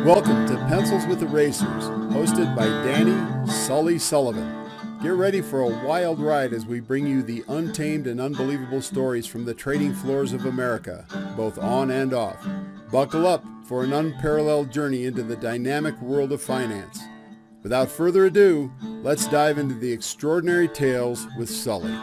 Welcome to Pencils with Erasers, hosted by Danny Sully Sullivan. Get ready for a wild ride as we bring you the untamed and unbelievable stories from the trading floors of America, both on and off. Buckle up for an unparalleled journey into the dynamic world of finance. Without further ado, let's dive into the extraordinary tales with Sully.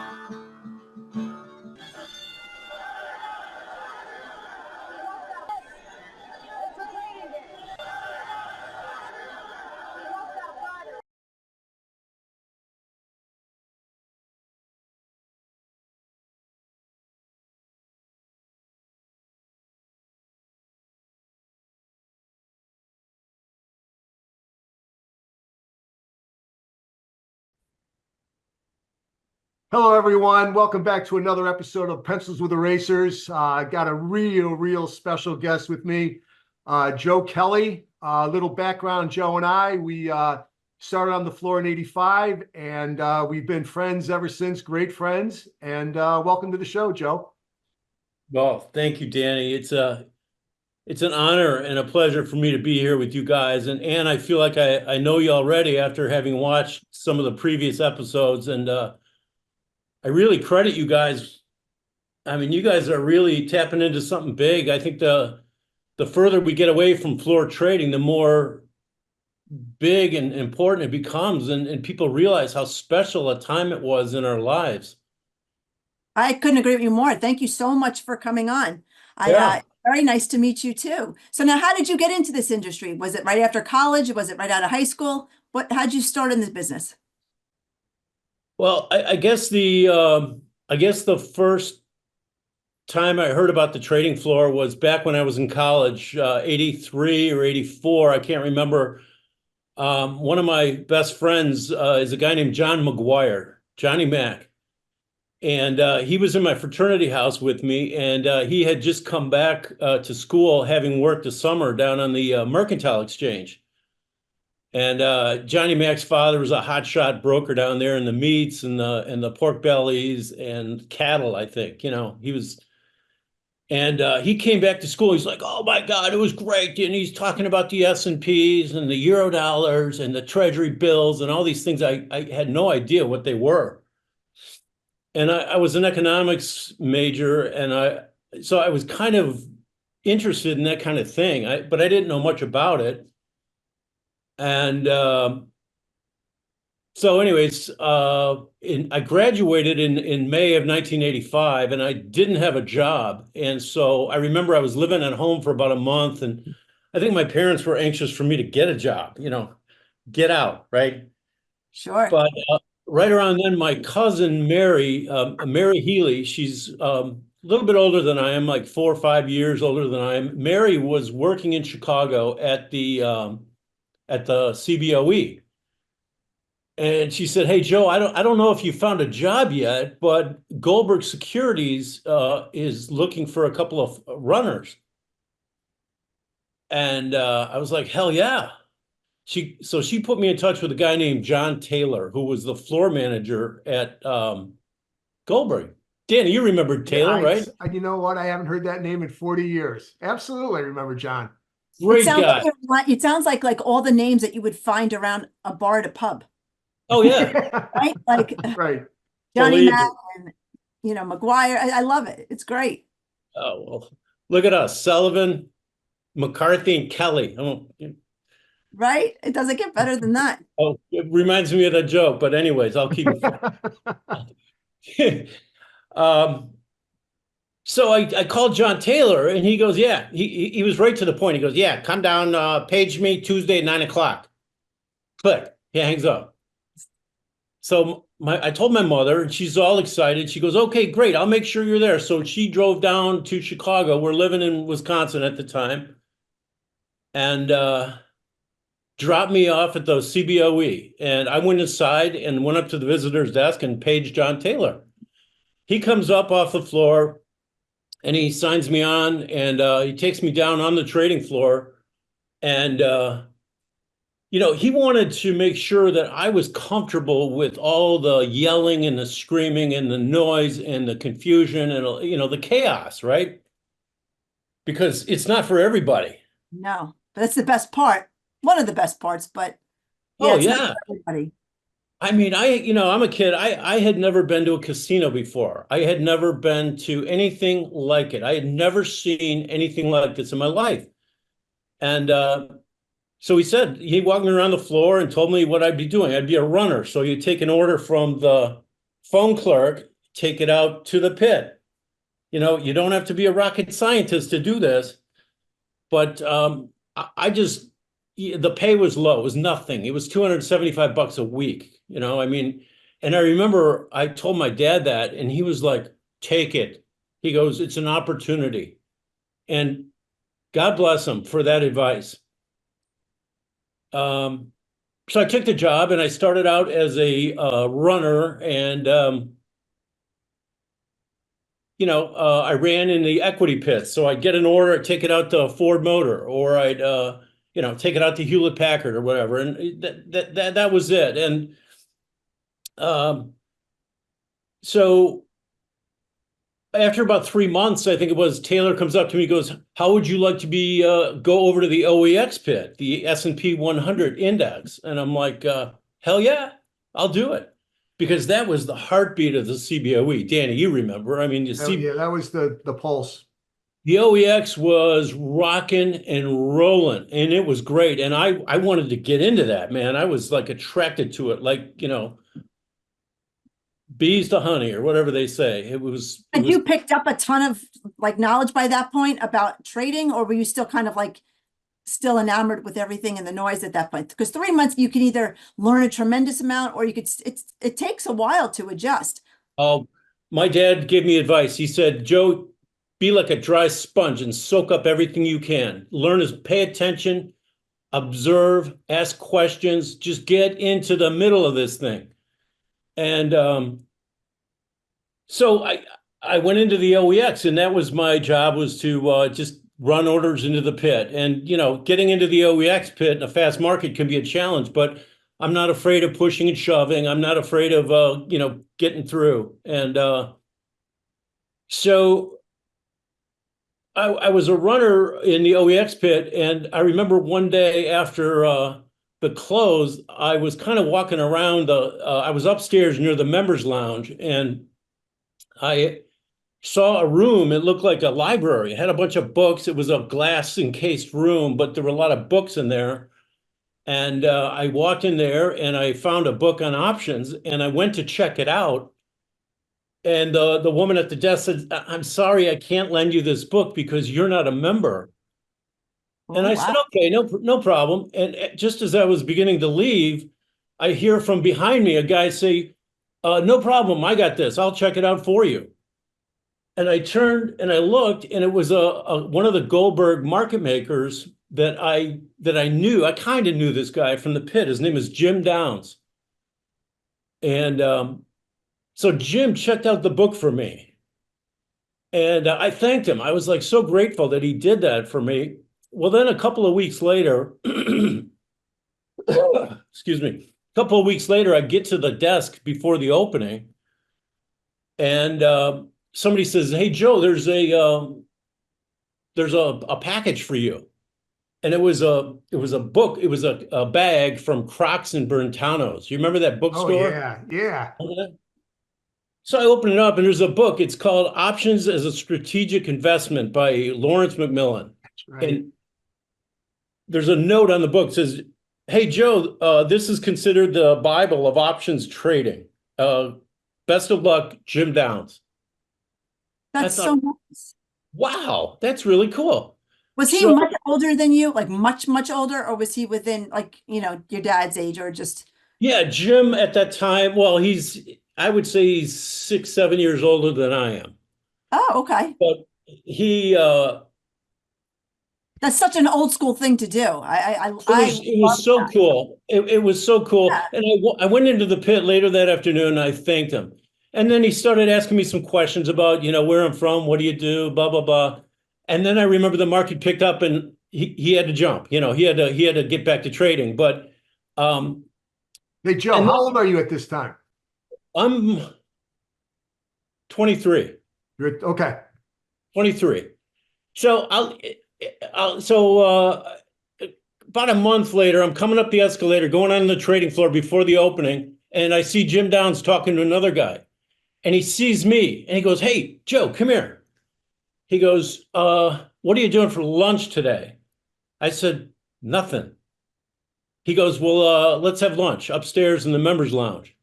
Hello, everyone. Welcome back to another episode of Pencils with Erasers. I got a real special guest with me, Joe Kelly. A little background, Joe and I, we started on the floor in '85, and we've been friends ever since, great friends. And welcome to the show, Joe. Well, thank you, Danny. It's an honor and a pleasure for me to be here with you guys. And I feel like I know you already after having watched some of the previous episodes. And I really credit you guys. I mean, you guys are really tapping into something big. I think the further we get away from floor trading, the more big and important it becomes. And people realize how special a time it was in our lives. I couldn't agree with you more. Thank you so much for coming on. Yeah. Very nice to meet you too. So now, how did you get into this industry? Was it right after college? Was it right out of high school? How'd you start in this business? Well, I guess the first time I heard about the trading floor was back when I was in college, 83 or 84. I can't remember. One of my best friends is a guy named John McGuire, Johnny Mac. And he was in my fraternity house with me, and he had just come back to school, having worked a summer down on the Mercantile Exchange. And Johnny Mac's father was a hotshot broker down there in the meats and the pork bellies and cattle, I think. You know, he was, and he came back to school. He's like, "Oh my God, it was great!" And he's talking about the S&Ps and the Euro dollars and the Treasury bills and all these things. I had no idea what they were. And I was an economics major, and so I was kind of interested in that kind of thing. But I didn't know much about it. And so anyways, I graduated in May of 1985, and I didn't have a job. And so I remember I was living at home for about a month, and I think my parents were anxious for me to get a job, get out, right? Sure. But right around then, my cousin Mary Healy, she's a little bit older than I am, like 4 or 5 years older than I am. Mary was working in Chicago at the CBOE. And she said, "Hey, Joe, I don't know if you found a job yet, but Goldberg Securities is looking for a couple of runners." And I was like, "Hell yeah." So she put me in touch with a guy named John Taylor, who was the floor manager at Goldberg. Danny, you remember Taylor, right? You know what? I haven't heard that name in 40 years. Absolutely, I remember John. Great guy. It sounds like all the names that you would find around a bar at a pub. Oh yeah. Right? Like right. Johnny Mac and McGuire. I love it. It's great. Oh, well, look at us, Sullivan, McCarthy, and Kelly. Right? It doesn't get better than that. Oh, it reminds me of that joke, but anyways, I'll keep it. So I called John Taylor, and he goes, "Yeah." He was right to the point. He goes, "Yeah, come down, page me Tuesday at 9 o'clock. Click. He hangs up. So I told my mother, and she's all excited. She goes, "Okay, great. I'll make sure you're there." So she drove down to Chicago. We're living in Wisconsin at the time, and dropped me off at the CBOE. And I went inside and went up to the visitor's desk and paged John Taylor. He comes up off the floor, and he signs me on, and he takes me down on the trading floor. And, he wanted to make sure that I was comfortable with all the yelling and the screaming and the noise and the confusion and, the chaos, right? Because it's not for everybody. No. But that's the best part. One of the best parts, but yeah, Oh it's not yeah. for everybody. I mean, I'm a kid. I had never been to a casino before. I had never been to anything like it. I had never seen anything like this in my life. And so he walked me around the floor and told me what I'd be doing. I'd be a runner. So you take an order from the phone clerk, take it out to the pit. You don't have to be a rocket scientist to do this, but I just, the pay was low. It was nothing. It was $275 a week. I mean, and I remember I told my dad that, and he was like, take it. He goes, it's an opportunity. And God bless him for that advice. So I took the job and I started out as a runner, and I ran in the equity pits. So I'd get an order, I'd take it out to Ford Motor, or I'd take it out to Hewlett Packard or whatever, and that was it. And so after about 3 months, I think it was, Taylor comes up to me and goes, how would you like to go over to the OEX pit, the S&P 100 index? And I'm like, hell yeah, I'll do it. Because that was the heartbeat of the CBOE. Danny, you remember. I mean, Yeah, that was the pulse. The OEX was rocking and rolling, and it was great. And I wanted to get into that, man. I was like attracted to it, like, bees to honey or whatever they say. And you picked up a ton of like knowledge by that point about trading, or were you still kind of like still enamored with everything and the noise at that point? Because 3 months, you can either learn a tremendous amount, or it takes a while to adjust. Oh, my dad gave me advice. He said, Joe, be like a dry sponge and soak up everything you can. Pay attention, observe, ask questions, just get into the middle of this thing. And so I went into the OEX, and that was my job, was to just run orders into the pit. And, getting into the OEX pit in a fast market can be a challenge, but I'm not afraid of pushing and shoving. I'm not afraid of, getting through. And so I was a runner in the OEX pit. And I remember one day after the close, I was kind of walking around I was upstairs near the members lounge, and I saw a room. It looked like a library. It had a bunch of books. It was a glass encased room, but there were a lot of books in there. And I walked in there and I found a book on options, and I went to check it out. And the woman at the desk said, I'm sorry, I can't lend you this book because you're not a member. And I said, okay, no problem. And just as I was beginning to leave, I hear from behind me a guy say, no problem, I got this. I'll check it out for you. And I turned and I looked, and it was one of the Goldberg market makers that I knew. I kind of knew this guy from the pit. His name is Jim Downs. And so Jim checked out the book for me. And I thanked him. I was like so grateful that he did that for me. Well, then a couple of weeks later, excuse me, a couple of weeks later, I get to the desk before the opening, and somebody says, hey, Joe, there's a package for you. And it was a book. It was a bag from Crocs and Brentano's. You remember that bookstore? Oh, yeah. So I open it up, and there's a book. It's called Options as a Strategic Investment by Lawrence McMillan. That's right. And there's a note on the book that says, hey, Joe, this is considered the Bible of options trading. Best of luck, Jim Downs. That's so nice. Wow, that's really cool. Was he much older than you, like much, much older, or was he within like, your dad's age, or just? Yeah, Jim at that time, well, I would say he's 6, 7 years older than I am. Oh, okay. But he, that's such an old school thing to do. It was so cool. It was so cool. Yeah. And I went into the pit later that afternoon, and I thanked him. And then he started asking me some questions about, where I'm from, what do you do, blah, blah, blah. And then I remember the market picked up, and he had to jump. He had to get back to trading. But hey, Joe, how old are you at this time? I'm 23. You're okay. 23. So about a month later, I'm coming up the escalator, going on the trading floor before the opening, and I see Jim Downs talking to another guy. And he sees me, and he goes, "Hey, Joe, come here." He goes, "What are you doing for lunch today?" I said, "Nothing." He goes, "Well, let's have lunch upstairs in the members lounge."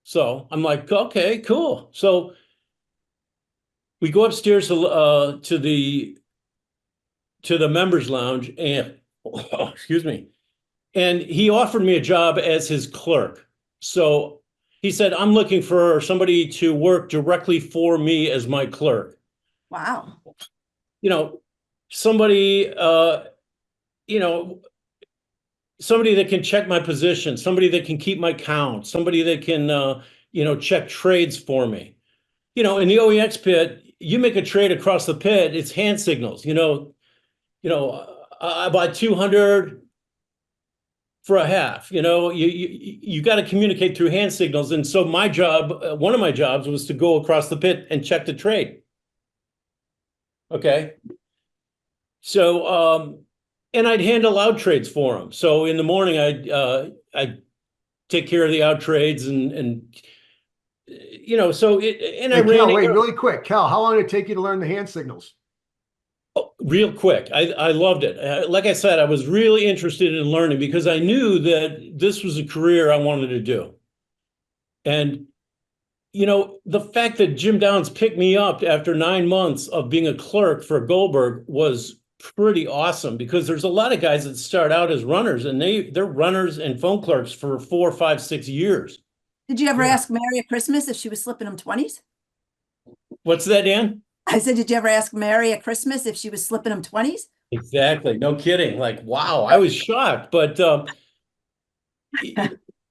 So I'm like, "Okay, cool." So we go upstairs to the members lounge, and excuse me, and he offered me a job as his clerk. So he said, "I'm looking for somebody to work directly for me as my clerk." Wow. You know, somebody, you know, somebody that can check my position, somebody that can keep my count, somebody that can, check trades for me. In the OEX pit, you make a trade across the pit, it's hand signals. I buy 200 for a half. You got to communicate through hand signals. And so my job, one of my jobs was to go across the pit and check the trade. Okay. So, and I'd handle out trades for them. So in the morning, I'd take care of the out trades and so and I ran. Cal, wait, really quick. Cal, how long did it take you to learn the hand signals? Oh, real quick. I loved it. Like I said, I was really interested in learning because I knew that this was a career I wanted to do. And, the fact that Jim Downs picked me up after 9 months of being a clerk for Goldberg was pretty awesome, because there's a lot of guys that start out as runners, and they're runners and phone clerks for 4, 5, 6 years. Did you ever ask Mary at Christmas if she was slipping them 20s? What's that, Dan? I said, did you ever ask Mary at Christmas if she was slipping them 20s? Exactly. No kidding. Like, wow, I was shocked, but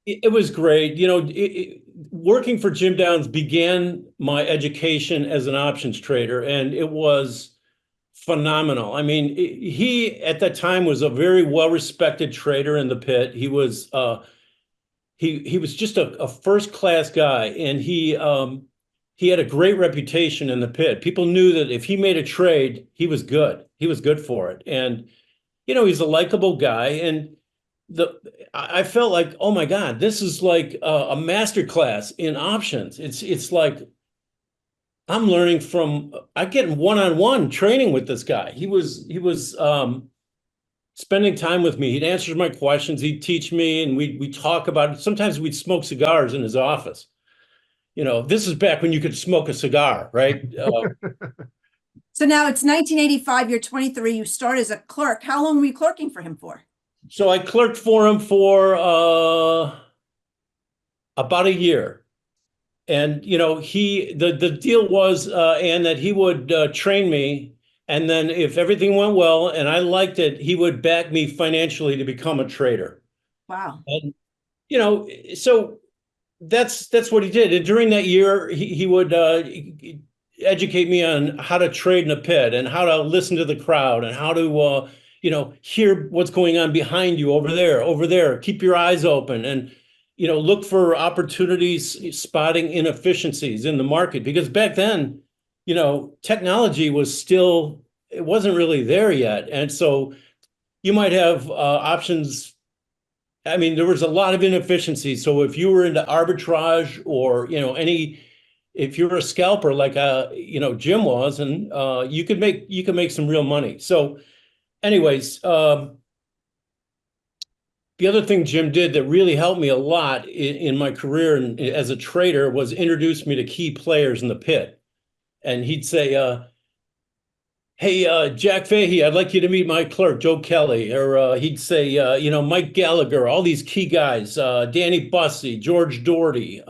it was great. Working for Jim Downs began my education as an options trader, and it was phenomenal. I mean, he at that time was a very well-respected trader in the pit. He was he was just a first-class guy, and he had a great reputation in the pit. People knew that if he made a trade, he was good. He was good for it. And, he's a likable guy. And I felt like, oh my God, this is like a master class in options. It's like I'm learning I'm getting one-on-one training with this guy. He was spending time with me. He'd answer my questions. He'd teach me, and we'd talk about it. Sometimes we'd smoke cigars in his office. This is back when you could smoke a cigar, right? So now it's 1985, you're 23, you start as a clerk. How long were you clerking for him for? So I clerked for him for about a year. And, the deal was, and that he would train me. And then if everything went well and I liked it, he would back me financially to become a trader. Wow. And, so that's what he did. And during that year, he would educate me on how to trade in a pit and how to listen to the crowd and how to, hear what's going on behind you over there, keep your eyes open and, look for opportunities, spotting inefficiencies in the market. Because back then, technology it wasn't really there yet. And so you might have options. I mean, there was a lot of inefficiencies. So if you were into arbitrage or, if you were a scalper like, Jim was, and you could make some real money. So anyways, the other thing Jim did that really helped me a lot in my career and as a trader was introduce me to key players in the pit. And he'd say, "Hey, Jack Fahey, I'd like you to meet my clerk, Joe Kelly." Or he'd say, "Mike Gallagher," all these key guys, Danny Bussey, George Doherty,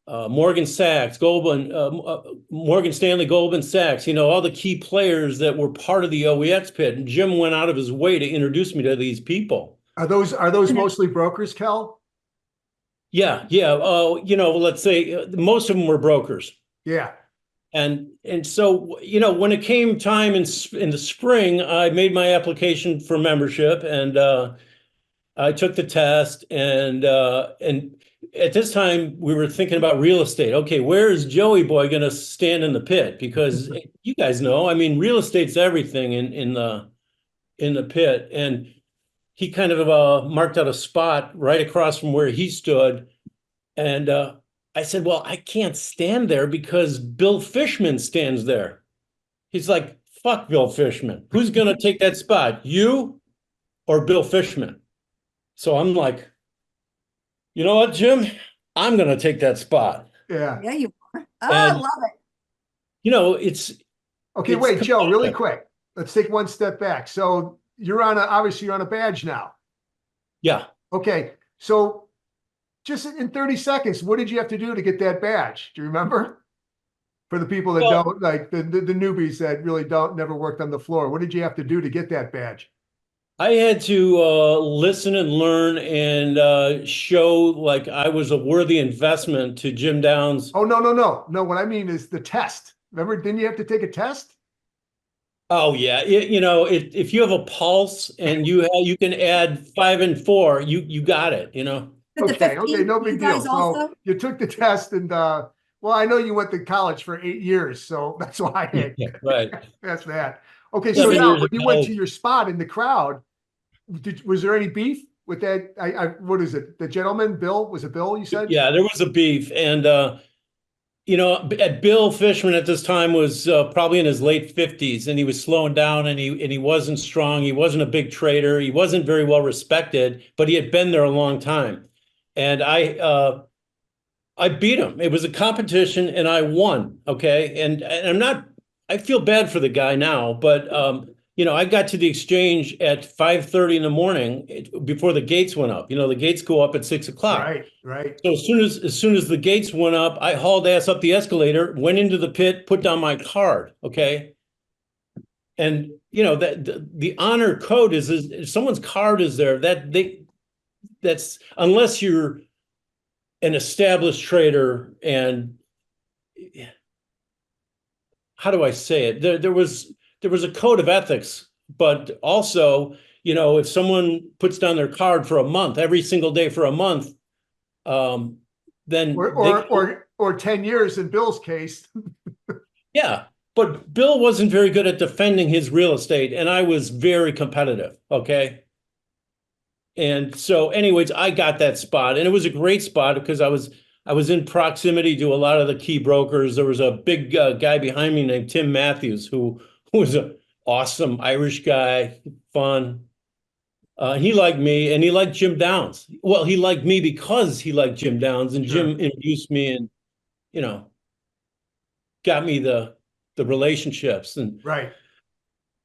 Morgan Sachs, Morgan Stanley, Goldman Sachs, all the key players that were part of the OEX pit. And Jim went out of his way to introduce me to these people. Are those mostly brokers, Cal? Yeah. Let's say most of them were brokers. Yeah. And so, when it came time in the spring, I made my application for membership, and I took the test, and at this time we were thinking about real estate. Okay, where is Joey Boy going to stand in the pit? Because you guys know, I mean, real estate's everything in in the pit, and he kind of marked out a spot right across from where he stood. And I said, well, I can't stand there because Bill Fishman stands there. He's like, fuck Bill Fishman. Who's going to take that spot? You or Bill Fishman? So I'm like, you know what, Jim? I'm going to take that spot. Yeah. Yeah, you are. Oh, I And- love it. You know, it's Okay, It's wait, Joe, really competitive. quick. Let's take one step back. So obviously you're on a badge now. yeah. Okay, so just in 30 seconds, what did you have to do to get that badge? Do you remember? For the people that Well- don't, like the newbies that really never worked on the floor, what did you have to do to get that badge? I had to listen and learn and show like I was a worthy investment to Jim Downs. Oh, no. What I mean is the test. Remember, didn't you have to take a test? Oh yeah, if you have a pulse and you can add 5 and 4, you got it. But the Okay, 15, no you big deal. guys So also? you took the test and well, I know you went to college for 8 years, so that's why Yeah, right. that's that. Okay, so 7 now years when you of went college. to your spot in the crowd, was there any beef with that? What is it? The gentleman, Bill? Was it Bill? You said? Yeah, there was a beef, and at Bill Fishman at this time was probably in his late 50s, and he was slowing down, and he wasn't strong. He wasn't a big trader. He wasn't very well respected, but he had been there a long time, and I beat him. It was a competition, and I won. Okay, and I'm not. I feel bad for the guy now, but I got to the exchange at 5:30 in the morning before the gates went up. The gates go up at 6 o'clock. Right. So as soon as the gates went up, I hauled ass up the escalator, went into the pit, put down my card. Okay. And that the honor code is if someone's card is there, that's unless you're an established trader, and how do I say it? There was a code of ethics, but also, if someone puts down their card for a month, every single day for a month, then or 10 years in Bill's case. yeah. But Bill wasn't very good at defending his real estate, and I was very competitive. Okay. And so, anyways, I got that spot, and it was a great spot because I was in proximity to a lot of the key brokers. There was a big guy behind me named Tim Matthews, who was an awesome Irish guy, fun. He liked me, and he liked Jim Downs. Well, he liked me because he liked Jim Downs, and Sure. Jim introduced me, and got me the relationships, and Right.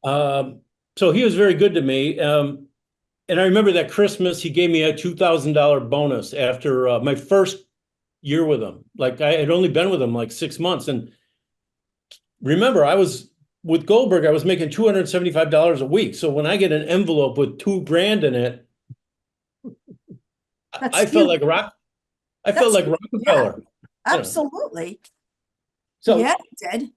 so he was very good to me. And I remember that Christmas he gave me a $2,000 bonus after my first year with him. Like I had only been with him like 6 months, and remember I was with Goldberg. I was making $275 a week. So when I get an envelope with $2,000 in it, That's I felt huge. like rock. I That's felt like huge, Rockefeller. Absolutely. So Yeah, you did.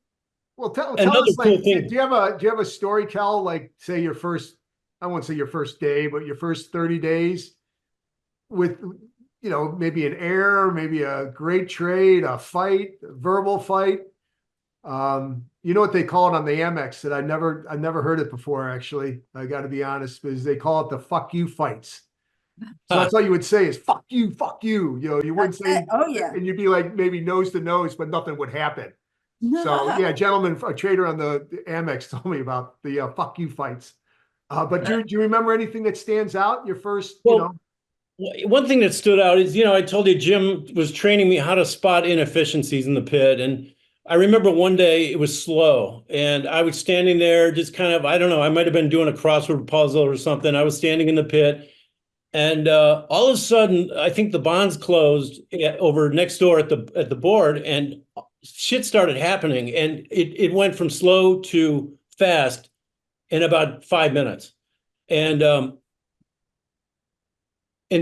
Well, tell Another us, cool like, thing. do you have a story, Cal? Like, say your first, I won't say your first day, but your first 30 days with, maybe an error, maybe a great trade, a fight, a verbal fight. You know what they call it on the Amex that I've never heard it before, actually. I got to be honest, because they call it the fuck you fights. So that's all you would say is fuck you, fuck you. You wouldn't That's say, it. Oh, yeah. and you'd be like maybe nose to nose, but nothing would happen. So yeah, gentleman, a trader on the Amex told me about the fuck you fights. But do you remember anything that stands out? Your first, Well, one thing that stood out is, I told you Jim was training me how to spot inefficiencies in the pit. And I remember one day it was slow and I was standing there just kind of, I don't know, I might have been doing a crossword puzzle or something. I was standing in the pit and all of a sudden, I think the bonds closed over next door at the board and shit started happening. And it went from slow to fast in about 5 minutes. And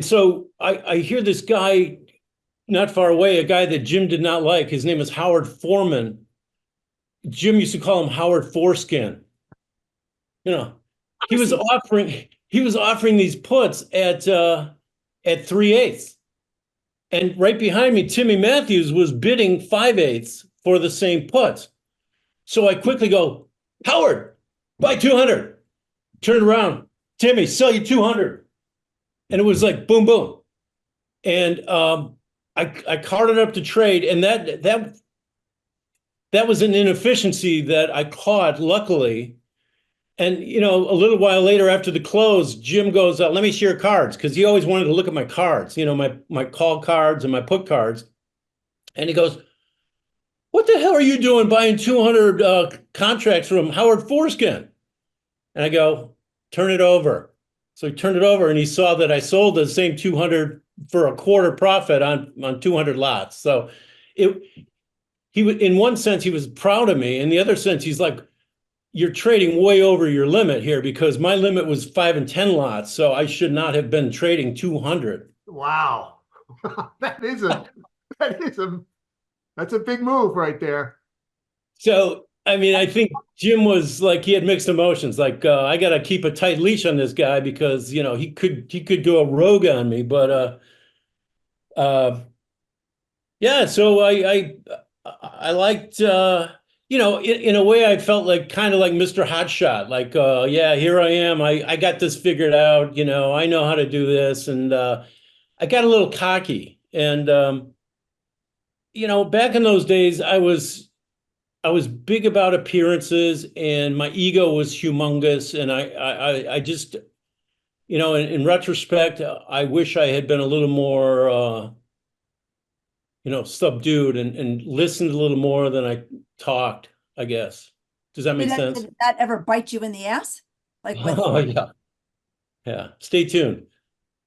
so I hear this guy not far away, a guy that Jim did not like. His name is Howard Foreman. Jim used to call him Howard Foreskin. He was offering these puts at 3/8. And right behind me, Timmy Matthews was bidding 5/8 for the same puts. So I quickly go, Howard, buy 200. turned around, Timmy, sell you 200. And it was like, boom, boom. And I carted up to trade, and that was an inefficiency that I caught, luckily. And, a little while later after the close, Jim goes, let me see your cards, because he always wanted to look at my cards, my call cards and my put cards. And he goes, what the hell are you doing buying 200 contracts from Howard Foreskin? And I go, turn it over. So he turned it over, and he saw that I sold the same 200 for a quarter profit on 200 lots. So in one sense, he was proud of me. In the other sense, he's like, you're trading way over your limit here, because my limit was 5 and 10 lots. So I should not have been trading 200. Wow. That's a big move right there. So, I mean, I think Jim was like, he had mixed emotions. Like, I got to keep a tight leash on this guy, because, he could go rogue on me. But, yeah, so I liked, in a way, I felt like kind of like Mr. Hotshot. Like, yeah, here I am. I got this figured out. I know how to do this. And I got a little cocky. And, back in those days, I was big about appearances, and my ego was humongous. And I just, in retrospect, I wish I had been a little more, subdued and listened a little more than I talked, I guess. Does that make sense? Did that ever bite you in the ass? Like with Oh, yeah. Yeah. Stay tuned.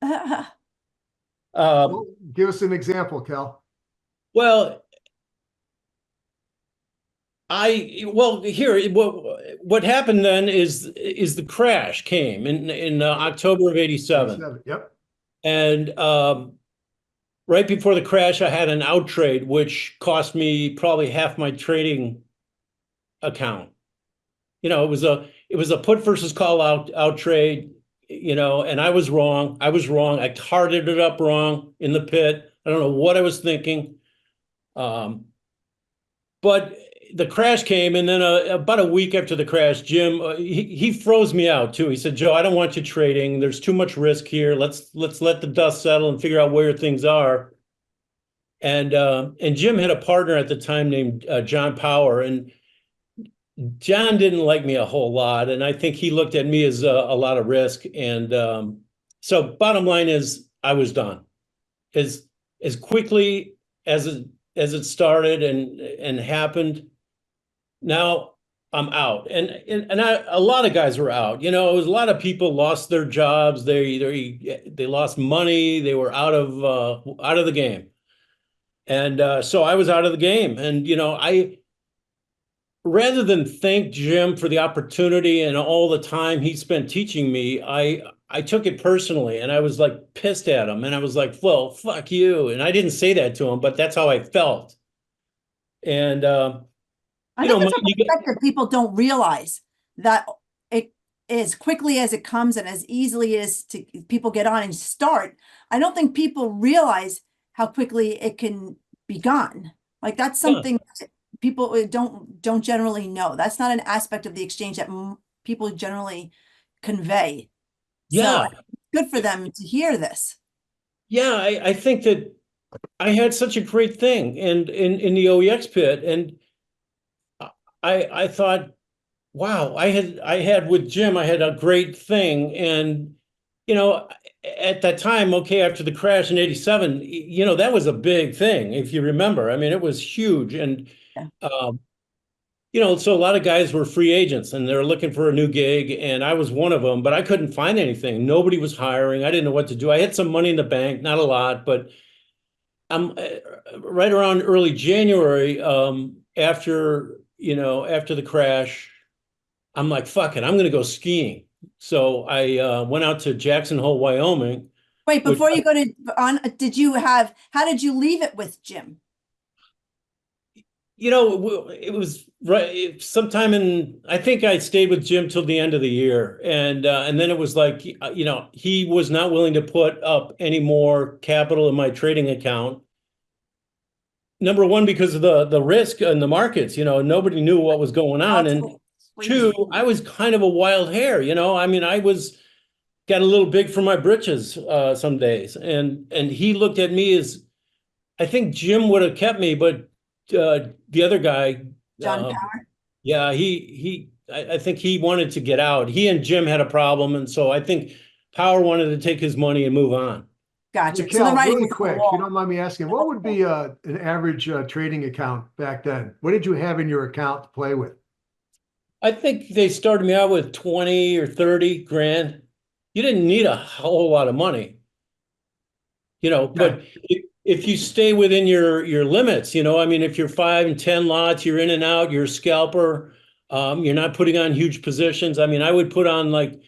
Well, give us an example, Cal. Well, here, what happened then is the crash came in October of 87. Yep. And right before the crash, I had an out trade, which cost me probably half my trading account. It was a put versus call out trade, and I was wrong. I carted it up wrong in the pit. I don't know what I was thinking. But the crash came, and then about a week after the crash, Jim, he froze me out too. He said, Joe, I don't want you trading. There's too much risk here. Let's let the dust settle and figure out where things are. And Jim had a partner at the time named John Power, and John didn't like me a whole lot, and I think he looked at me as a lot of risk. And so bottom line is, I was done. As quickly as it started and happened, now I'm out. And a lot of guys were out. It was a lot of people lost their jobs. They lost money. They were out of the game. And so I was out of the game. And I, rather than thank Jim for the opportunity and all the time he spent teaching me, I took it personally, and I was like pissed at him, and I was like, well, fuck you. And I didn't say that to him, but that's how I felt. And I think it's a fact that people don't realize that it, as quickly as it comes and as easily as people get on and start, I don't think people realize how quickly it can be gone. Like, that's something that people don't generally know. That's not an aspect of the exchange that people generally convey. Yeah. So good for them to hear this. Yeah, I think that I had such a great thing and in the OEX pit, and I thought, wow, I had with Jim, I had a great thing. And at that time, okay, after the crash in 87, that was a big thing, if you remember. I mean, it was huge. And so a lot of guys were free agents, and they're looking for a new gig, and I was one of them, but I couldn't find anything. Nobody was hiring. I didn't know what to do. I had some money in the bank, not a lot, but I'm right around early January, after the crash, I'm like, fuck it, I'm going to go skiing. So I went out to Jackson Hole, Wyoming. Wait, before you go how did you leave it with Jim? It was right sometime I think I stayed with Jim till the end of the year. And then it was like, he was not willing to put up any more capital in my trading account. Number one, because of the risk in the markets, nobody knew what was going on. And Two, I was kind of a wild hare, you know. I mean, got a little big for my britches some days, and he looked at me as, I think Jim would have kept me, but the other guy, John Power. yeah, I think he wanted to get out. He and Jim had a problem, and so I think Power wanted to take his money and move on. Gotcha. Cal, the writing really was on the quick, if wall. you don't mind me asking, what would be an average trading account back then? What did you have in your account to play with? I think they started me out with 20 or 30 grand. You didn't need a whole lot of money, you know, but if you stay within your limits, you know, I mean, if you're 5 and 10 lots, you're in and out, you're a scalper, you're not putting on huge positions. I mean, I would put on like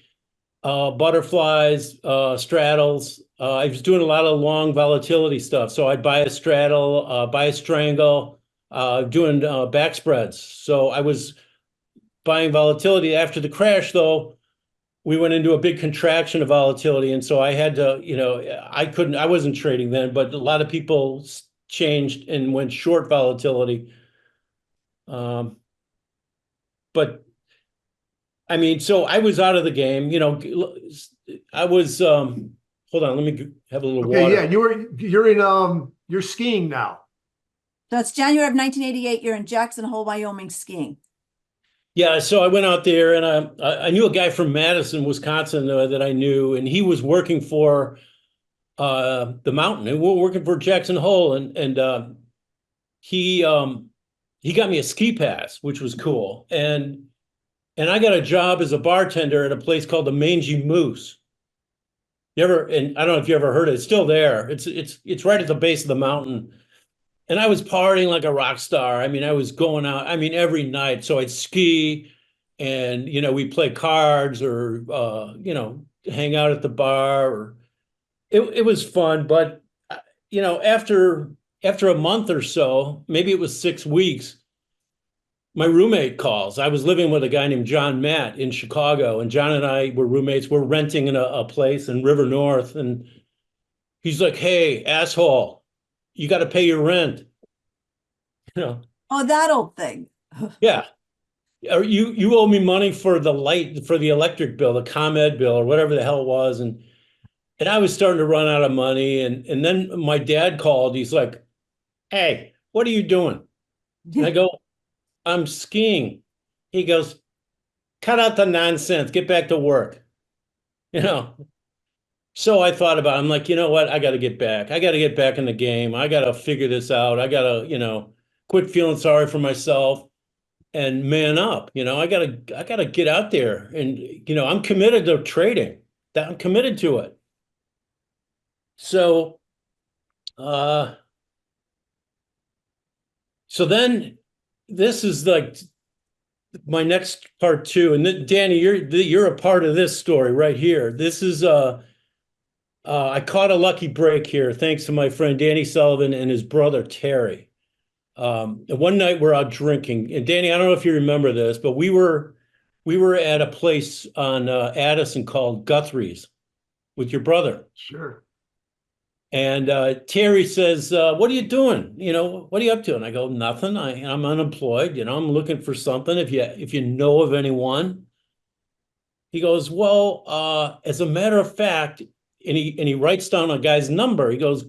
butterflies, straddles. I was doing a lot of long volatility stuff. So I'd buy a straddle, buy a strangle, doing back spreads. So I was buying volatility. After the crash, though, we went into a big contraction of volatility. And so I had to, you know, I wasn't trading then, but a lot of people changed and went short volatility. But I mean, so I was out of the game, you know. I was, hold on, let me have a little water. Yeah, you're skiing now. So it's January of 1988. You're in Jackson Hole, Wyoming, skiing. Yeah, so I went out there, and I knew a guy from Madison, Wisconsin, that I knew, and he was working for the mountain, and we were working for Jackson Hole, and he got me a ski pass, which was cool, and I got a job as a bartender at a place called the Mangy Moose. And I don't know if you ever heard it. It's still there. It's right at the base of the mountain. And I was partying like a rock star. I mean, I was going out, I mean, every night. So I'd ski and, you know, we'd play cards or, you know, hang out at the bar. Or it was fun. But, you know, after a month or so, maybe it was 6 weeks, my roommate calls. I was living with a guy named John Matt in Chicago, and John and I were roommates. We're renting in a place in River North, and he's like, "Hey, asshole, you got to pay your rent." You know? Oh, that old thing. Yeah. Or you owe me money for the electric bill, the ComEd bill, or whatever the hell it was, and I was starting to run out of money, and then my dad called. He's like, "Hey, what are you doing?" And I go, "I'm skiing." He goes, "Cut out the nonsense. Get back to work." You know? So I thought about it. I'm like, you know what? I got to get back. I got to get back in the game. I got to figure this out. I got to, you know, quit feeling sorry for myself and man up. You know, I got to get out there. And, you know, I'm committed to trading. I'm committed to it. So, so then this is like my next part too. And Danny, you're a part of this story right here. This is I caught a lucky break here thanks to my friend Danny Sullivan and his brother Terry. One night we're out drinking, and Danny, I don't know if you remember this, but we were at a place on Addison called Guthrie's with your brother. Sure. And Terry says, "What are you doing? You know, what are you up to?" And I go, "Nothing. I'm unemployed. You know, I'm looking for something. If you know of anyone." He goes, "Well, as a matter of fact," and he writes down a guy's number. He goes,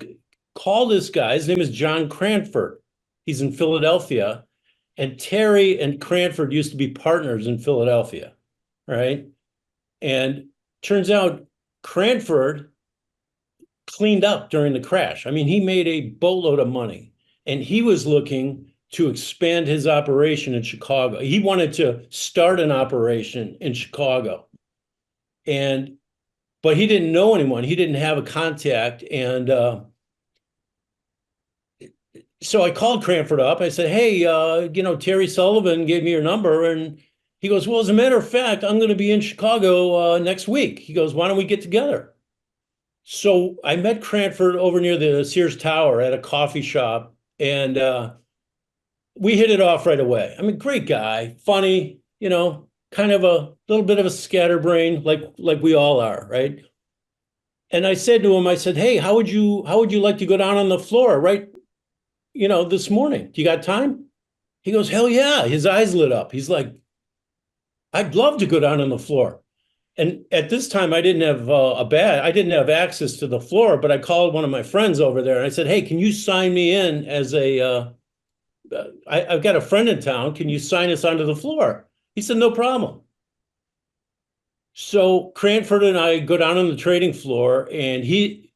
"Call this guy. His name is John Cranford. He's in Philadelphia." And Terry and Cranford used to be partners in Philadelphia, right? And turns out Cranford cleaned up during the crash. I mean, he made a boatload of money, and he was looking to expand his operation in Chicago. He wanted to start an operation in Chicago, but he didn't know anyone. He didn't have a contact, and so I called Cranford up. I said, "Hey, you know, Terry Sullivan gave me your number," and he goes, "Well, as a matter of fact, I'm going to be in Chicago next week." He goes, "Why don't we get together?" So I met Cranford over near the Sears Tower at a coffee shop, and we hit it off right away. I mean, great guy, funny, you know, kind of a little bit of a scatterbrain, like we all are, right? And I said to him, I said, "Hey, how would you like to go down on the floor, right? You know, this morning? Do you got time?" He goes, "Hell yeah!" His eyes lit up. He's like, I'd love to go down on the floor. And at this time, I didn't have I didn't have access to the floor, but I called one of my friends over there and I said, hey, can you sign me in as I've got a friend in town. Can you sign us onto the floor? He said, no problem. So Cranford and I go down on the trading floor, and he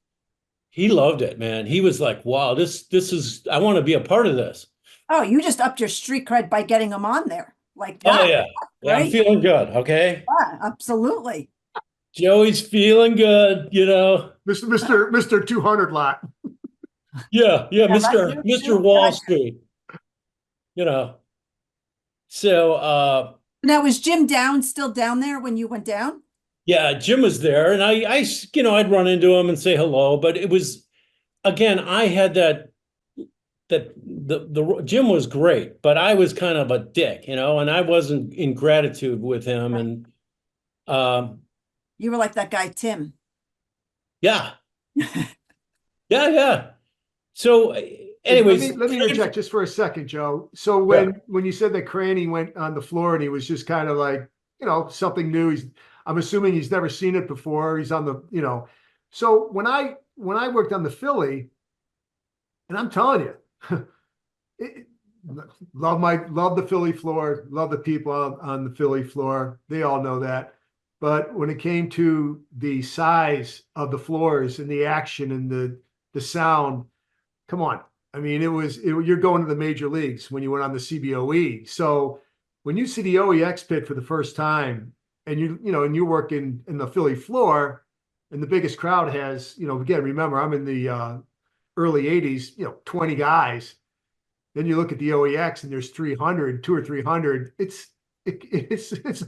loved it, man. He was like, wow, this is, I want to be a part of this. Oh, you just upped your street cred by getting them on there like Oh that. yeah. Yeah, I'm Right? feeling good. Okay. Yeah, absolutely. Joey's feeling good, you know. Mr. 200 lot. Yeah, Yeah, Mr. Wall Street, you know. So Now, was Jim still down there when you went down? yeah, Jim was there, and I'd run into him and say hello, but it was, again, I had that the Jim was great, but I was kind of a dick, you know, and I wasn't in gratitude with him, and You were like that guy, Tim. yeah, yeah. So, anyways, let me interject just for a second, Joe. So when you said that Cranny went on the floor and he was just kind of like, you know, something new. I'm assuming he's never seen it before. He's on the, you know. So when I worked on the Philly, and I'm telling you, love the Philly floor, love the people on the Philly floor. They all know that. But when it came to the size of the floors and the action and the sound, come on. I mean, you're going to the major leagues when you went on the CBOE. So when you see the OEX pit for the first time, and you work in the Philly floor, and the biggest crowd has, you know, again, remember, I'm in the early 80s, you know, 20 guys. Then you look at the OEX and there's 300, 200 or 300. It's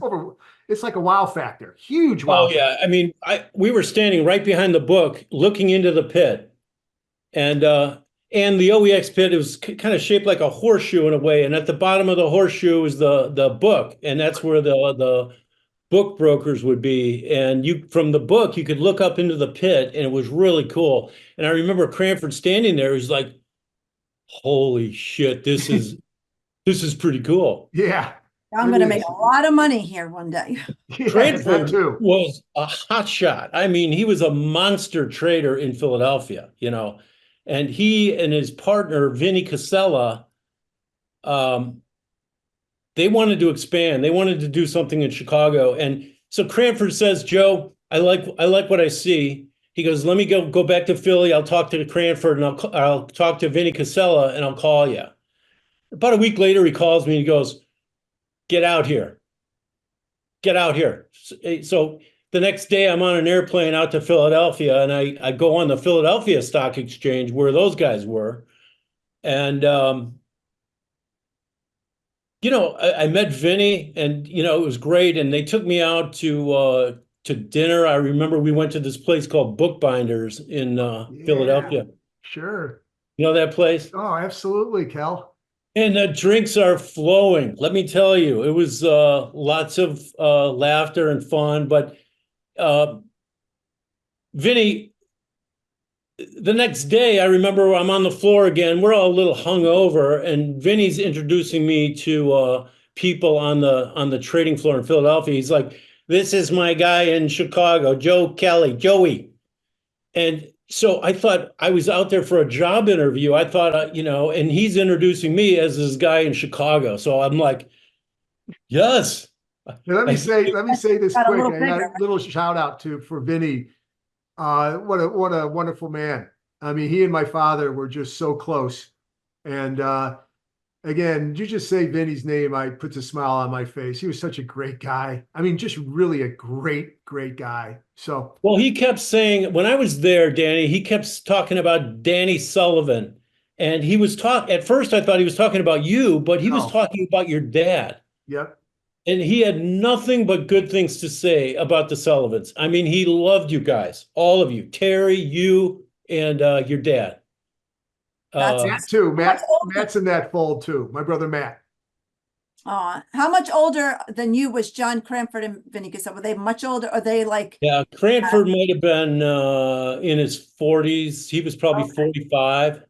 over. It's like a wow factor, huge wow. Oh yeah, I mean, we were standing right behind the book, looking into the pit, and the OEX pit, it was kind of shaped like a horseshoe in a way, and at the bottom of the horseshoe is the book, and that's where the book brokers would be. And from the book, you could look up into the pit, and it was really cool. And I remember Cranford standing there. He's like, "Holy shit, this is pretty cool." Yeah. I'm going to make a lot of money here one day. Yeah, Cranford was a hot shot. I mean, he was a monster trader in Philadelphia, you know, and he and his partner, Vinny Casella, they wanted to expand. They wanted to do something in Chicago. And so Cranford says, Joe, I like what I see. He goes, let me go back to Philly. I'll talk to Cranford, and I'll talk to Vinny Casella, and I'll call you. About a week later, he calls me and he goes, get out here. Get out here. So the next day I'm on an airplane out to Philadelphia, and I go on the Philadelphia Stock Exchange where those guys were. And, you know, I met Vinny, and, you know, it was great. And they took me out to dinner. I remember we went to this place called Bookbinders in Philadelphia. Sure. You know that place? Oh, absolutely, Cal. And the drinks are flowing. Let me tell you, it was lots of laughter and fun. But Vinny, the next day, I remember I'm on the floor again. We're all a little hungover, and Vinny's introducing me to people on the trading floor in Philadelphia. He's like, "This is my guy in Chicago, Joey." And so I thought I was out there for a job interview. I thought, you know, and he's introducing me as this guy in Chicago. So I'm like, yes. Now, let me say this quick. little I got a little shout out for Vinny. What a wonderful man. I mean, he and my father were just so close. And again, you just say Vinny's name, I puts a smile on my face. He was such a great guy. I mean, just really a great, great guy. So, well, he kept saying, when I was there, Danny, he kept talking about Danny Sullivan. And he was at first I thought he was talking about you, but he was talking about your dad. Yep. And he had nothing but good things to say about the Sullivans. I mean, he loved you guys, all of you, Terry, you, and your dad. Matt too. Matt's in that fold too. My brother Matt. How much older than you was John Cranford and Vinny Casella? Were they much older? Are they like? Yeah, Cranford might have been in his 40s. He was probably 45.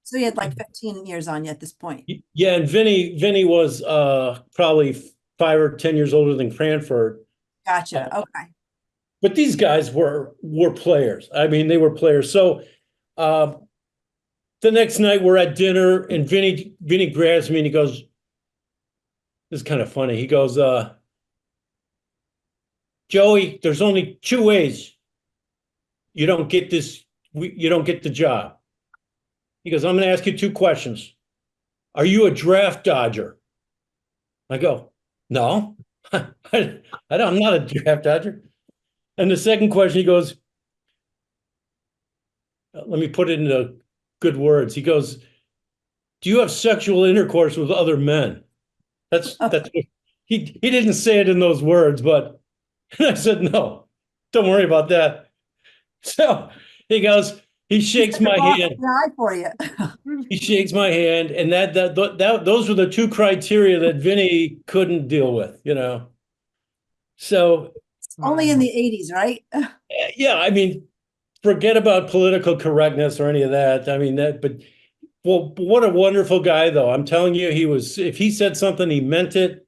So he had like 15 years on you at this point. Yeah, and Vinny was probably 5 or 10 years older than Cranford. Gotcha. Okay. But these guys were players. I mean, they were players. So the next night we're at dinner, and Vinny grabs me and he goes, this is kind of funny. He goes, Joey, there's only 2 ways you don't get you don't get the job. He goes, I'm going to ask you 2 questions. Are you a draft dodger? I go, no, I'm not a draft dodger. And the second question, he goes, let me put it into good words. He goes, do you have sexual intercourse with other men? That's he didn't say it in those words, but I said, no, don't worry about that. So he goes, he shakes my hand. For you. He shakes my hand, and those were the 2 criteria that Vinny couldn't deal with, you know. So only in the 80s, right? yeah, I mean, forget about political correctness or any of that. I mean but well, what a wonderful guy, though. I'm telling you, if he said something, he meant it,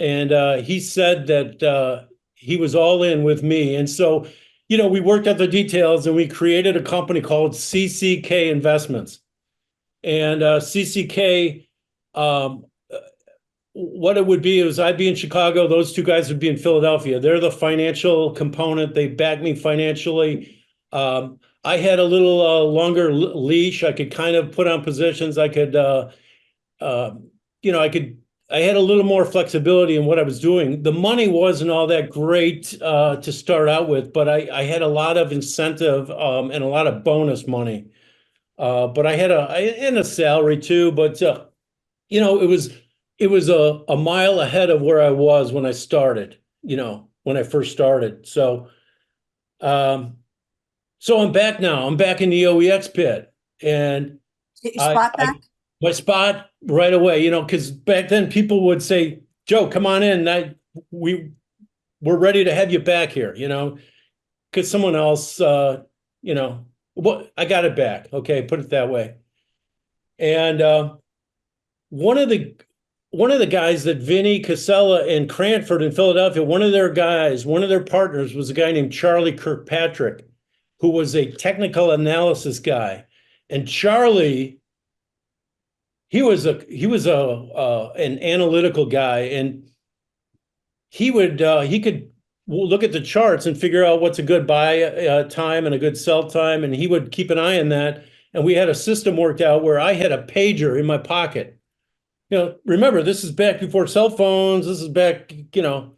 and he said that he was all in with me, and so. You know, we worked out the details and we created a company called CCK Investments. And CCK, what it would be is I'd be in Chicago, those 2 guys would be in Philadelphia. They're the financial component. They back me financially. I had a little longer leash. I could kind of put on positions. I could, I had a little more flexibility in what I was doing. The money wasn't all that great to start out with, but I had a lot of incentive and a lot of bonus money. But I had a salary too. But you know, it was a mile ahead of where I was when I started. You know, when I first started. So I'm back now. I'm back in the OEX pit, and Get your spot back. My spot right away, you know, because back then people would say, Joe, come on in. We're ready to have you back here, you know, because someone else, you know, I got it back. Okay, put it that way. And one of the guys that Vinny Casella and Cranford in Philadelphia, one of their partners was a guy named Charlie Kirkpatrick, who was a technical analysis guy. And Charlie, he was an analytical guy, and he could look at the charts and figure out what's a good buy time and a good sell time, and he would keep an eye on that. And we had a system worked out where I had a pager in my pocket. You know, remember, this is back before cell phones. This is back, you know,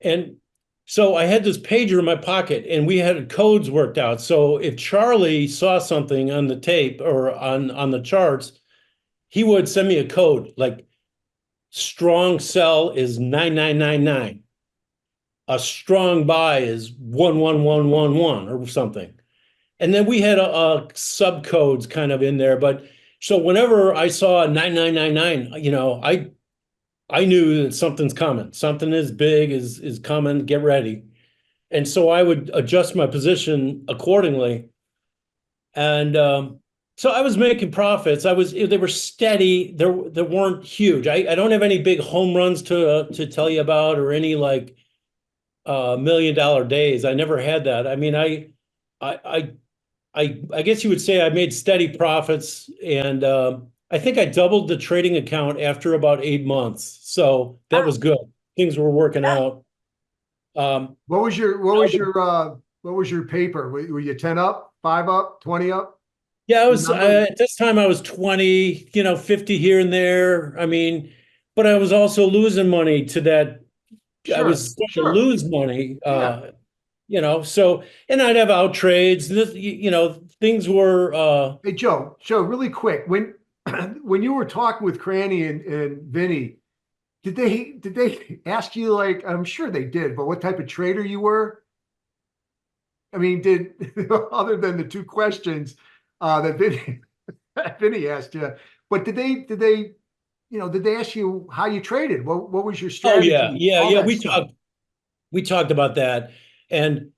and so I had this pager in my pocket, and we had codes worked out. So if Charlie saw something on the tape or on the charts, he would send me a code like strong sell is 9999. A strong buy is 11111 or something. And then we had a subcodes kind of in there. But so whenever I saw a 9999, you know, I knew that something's coming. Something is big is coming. Get ready. And so I would adjust my position accordingly. And so I was making profits. They were steady. They weren't huge. I don't have any big home runs to tell you about or any like $1 million days. I never had that. I mean, I guess you would say I made steady profits, and I think I doubled the trading account after about 8 months. So that was good. Things were working out. What was your paper? Were you 10 up, 5 up, 20 up? Yeah, at this time I was 20, you know, 50 here and there. I mean, but I was also losing money to that. Sure, I was starting to lose money, you know, so, and I'd have out trades, you know, things were. Hey, Joe, really quick, when you were talking with Cranny and Vinny, did they ask you, like, I'm sure they did, but what type of trader you were? I mean, other than the 2 questions that Vinny asked you, but did they ask you how you traded? What was your strategy? Oh yeah. We talked about that, and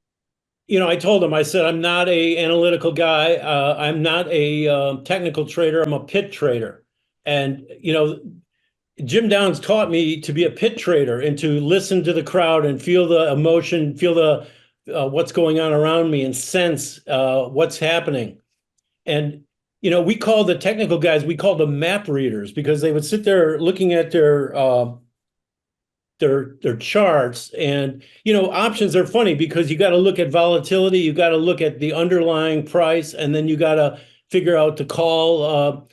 you know, I told him, I said, I'm not a analytical guy. I'm not a technical trader. I'm a pit trader, and you know, Jim Downs taught me to be a pit trader and to listen to the crowd and feel the emotion, feel the what's going on around me and sense what's happening. And we call the technical guys, we call them map readers because they would sit there looking at their charts. And options are funny because you got to look at volatility, you got to look at the underlying price, and then you got to figure out the call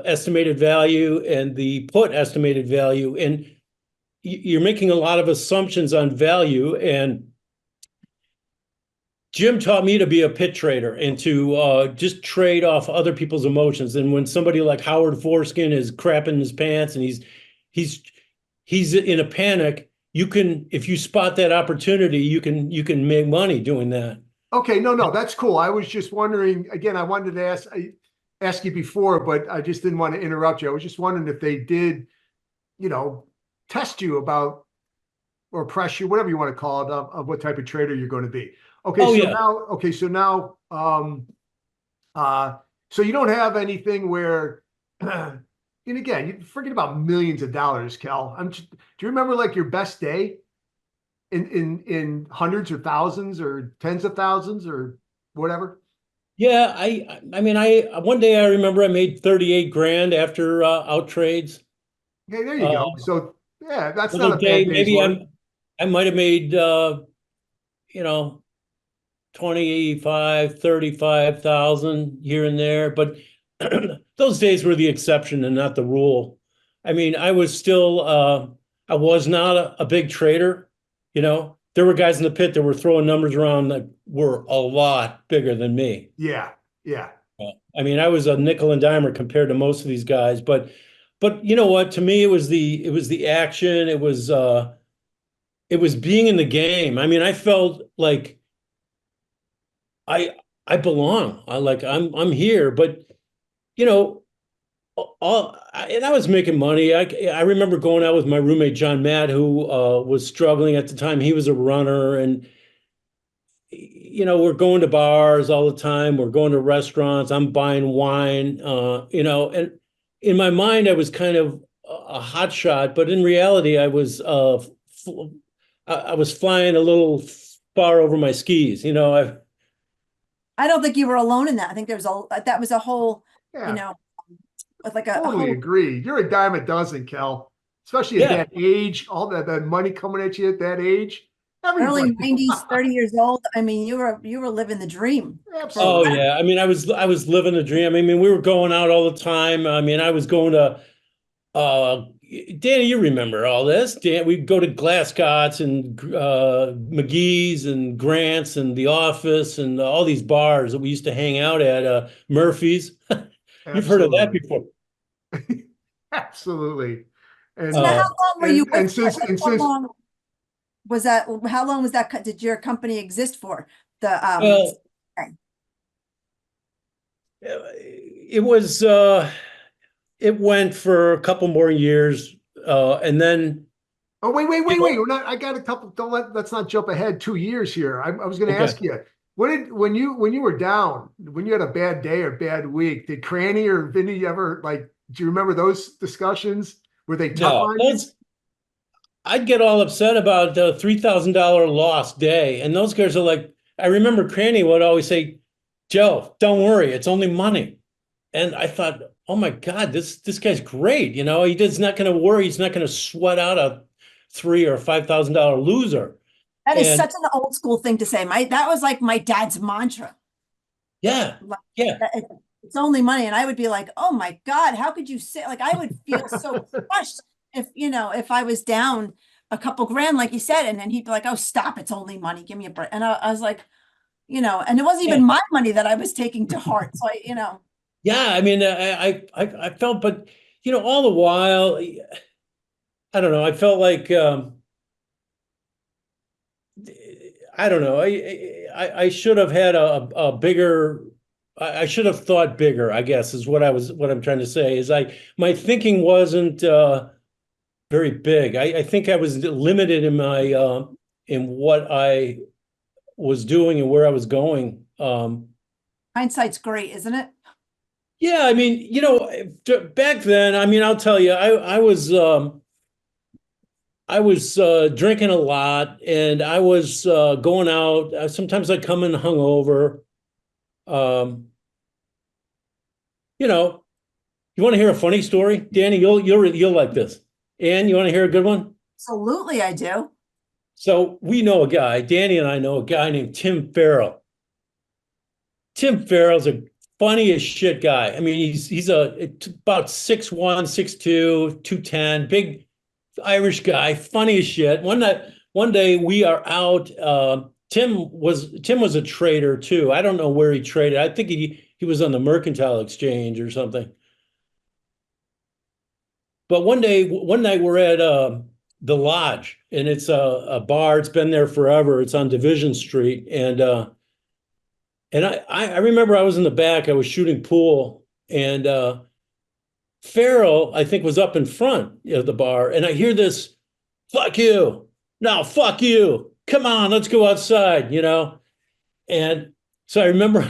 estimated value and the put estimated value. And you're making a lot of assumptions on value. And Jim taught me to be a pit trader and to just trade off other people's emotions. And when somebody like Howard Foreskin is crapping his pants and he's in a panic, if you spot that opportunity, you can make money doing that. Okay, no, that's cool. I was just wondering, again, I wanted to ask you before, but I just didn't want to interrupt you. I was just wondering if they did, test you about or press you, whatever you want to call it, of what type of trader you're going to be. Okay, so now, so you don't have anything where, and again, you forget about millions of dollars, Cal. Do you remember like your best day in hundreds or thousands or tens of thousands or whatever? Yeah, I mean, one day I remember I made 38 grand after out trades. Okay, there you go. So yeah, that's not a bad day. day's Maybe work. I might have made 25, 35,000 here and there, but those days were the exception and not the rule. I mean, I was not a big trader. There were guys in the pit that were throwing numbers around that were a lot bigger than me. Yeah. I mean, I was a nickel and dimer compared to most of these guys, but you know what? To me, it was the action. It was being in the game. I mean, I felt like I belong. I'm here, but and I was making money. I remember going out with my roommate John Matt, who was struggling at the time. He was a runner, and we're going to bars all the time. We're going to restaurants. I'm buying wine. And in my mind, I was kind of a hot shot, but in reality, I was flying a little far over my skis. I don't think you were alone in that. I think that was a whole, Yeah. with like Totally agree. You're a dime a dozen, Kel. Especially at that age, all that money coming at you at that age. Early 90s, 30 years old. I mean, you were living the dream. Absolutely. Oh yeah. I mean, I was living the dream. I mean, we were going out all the time. I mean, I was going to Danny, you remember all this. Dan, we'd go to Glasgott's and McGee's and Grant's and The Office and all these bars that we used to hang out at, Murphy's. You've heard of that before. Absolutely. And so how long were you and since was that, how long was that, did your company exist for? It was it went for a couple more years, and then wait, we're not, I got a couple, let's not jump ahead 2 years here. I was going to ask you, when you were down, when you had a bad day or bad week, did Cranny or Vinny ever, like, do you remember those discussions? Were they tough on you? I'd get all upset about the $3,000 loss day. And those guys are like, I remember Cranny would always say, Joe, don't worry, it's only money. And I thought, oh my God, this guy's great. He's not going to worry. He's not going to sweat out a $3,000 or $5,000 loser. That is such an old school thing to say. That was like my dad's mantra. Yeah. Yeah. It's only money. And I would be like, oh my God, how could you say, like, I would feel so crushed if I was down a couple grand, like you said, and then he'd be like, oh, stop, it's only money. Give me a break. And I was like, and it wasn't even my money that I was taking to heart. So Yeah, I mean, I felt, but all the while, I don't know. I felt like I don't know. I should have had a bigger. I should have thought bigger, I guess, is what I'm trying to say. Is my thinking wasn't very big. I think I was limited in my in what I was doing and where I was going. Hindsight's great, isn't it? Yeah, I mean, back then, I mean, I'll tell you, I was drinking a lot, and I was going out. Sometimes I come in hungover. Um, you know, you want to hear a funny story, Danny? You'll like this. Ann, you want to hear a good one? Absolutely, I do. So we know a guy, Danny and I know a guy named Tim Farrell. Tim Farrell's a funny as shit guy. I mean, he's about 6'1", 6'2", 210, big Irish guy, funny as shit. One day we are out. Tim was a trader too. I don't know where he traded. I think he was on the Mercantile Exchange or something. But one night we're at the Lodge, and it's a bar. It's been there forever. It's on Division Street, and I remember I was in the back. I was shooting pool, and Farrell, I think, was up in front of the bar, and I hear this, "Fuck you! No, fuck you! Come on, let's go outside," And so I remember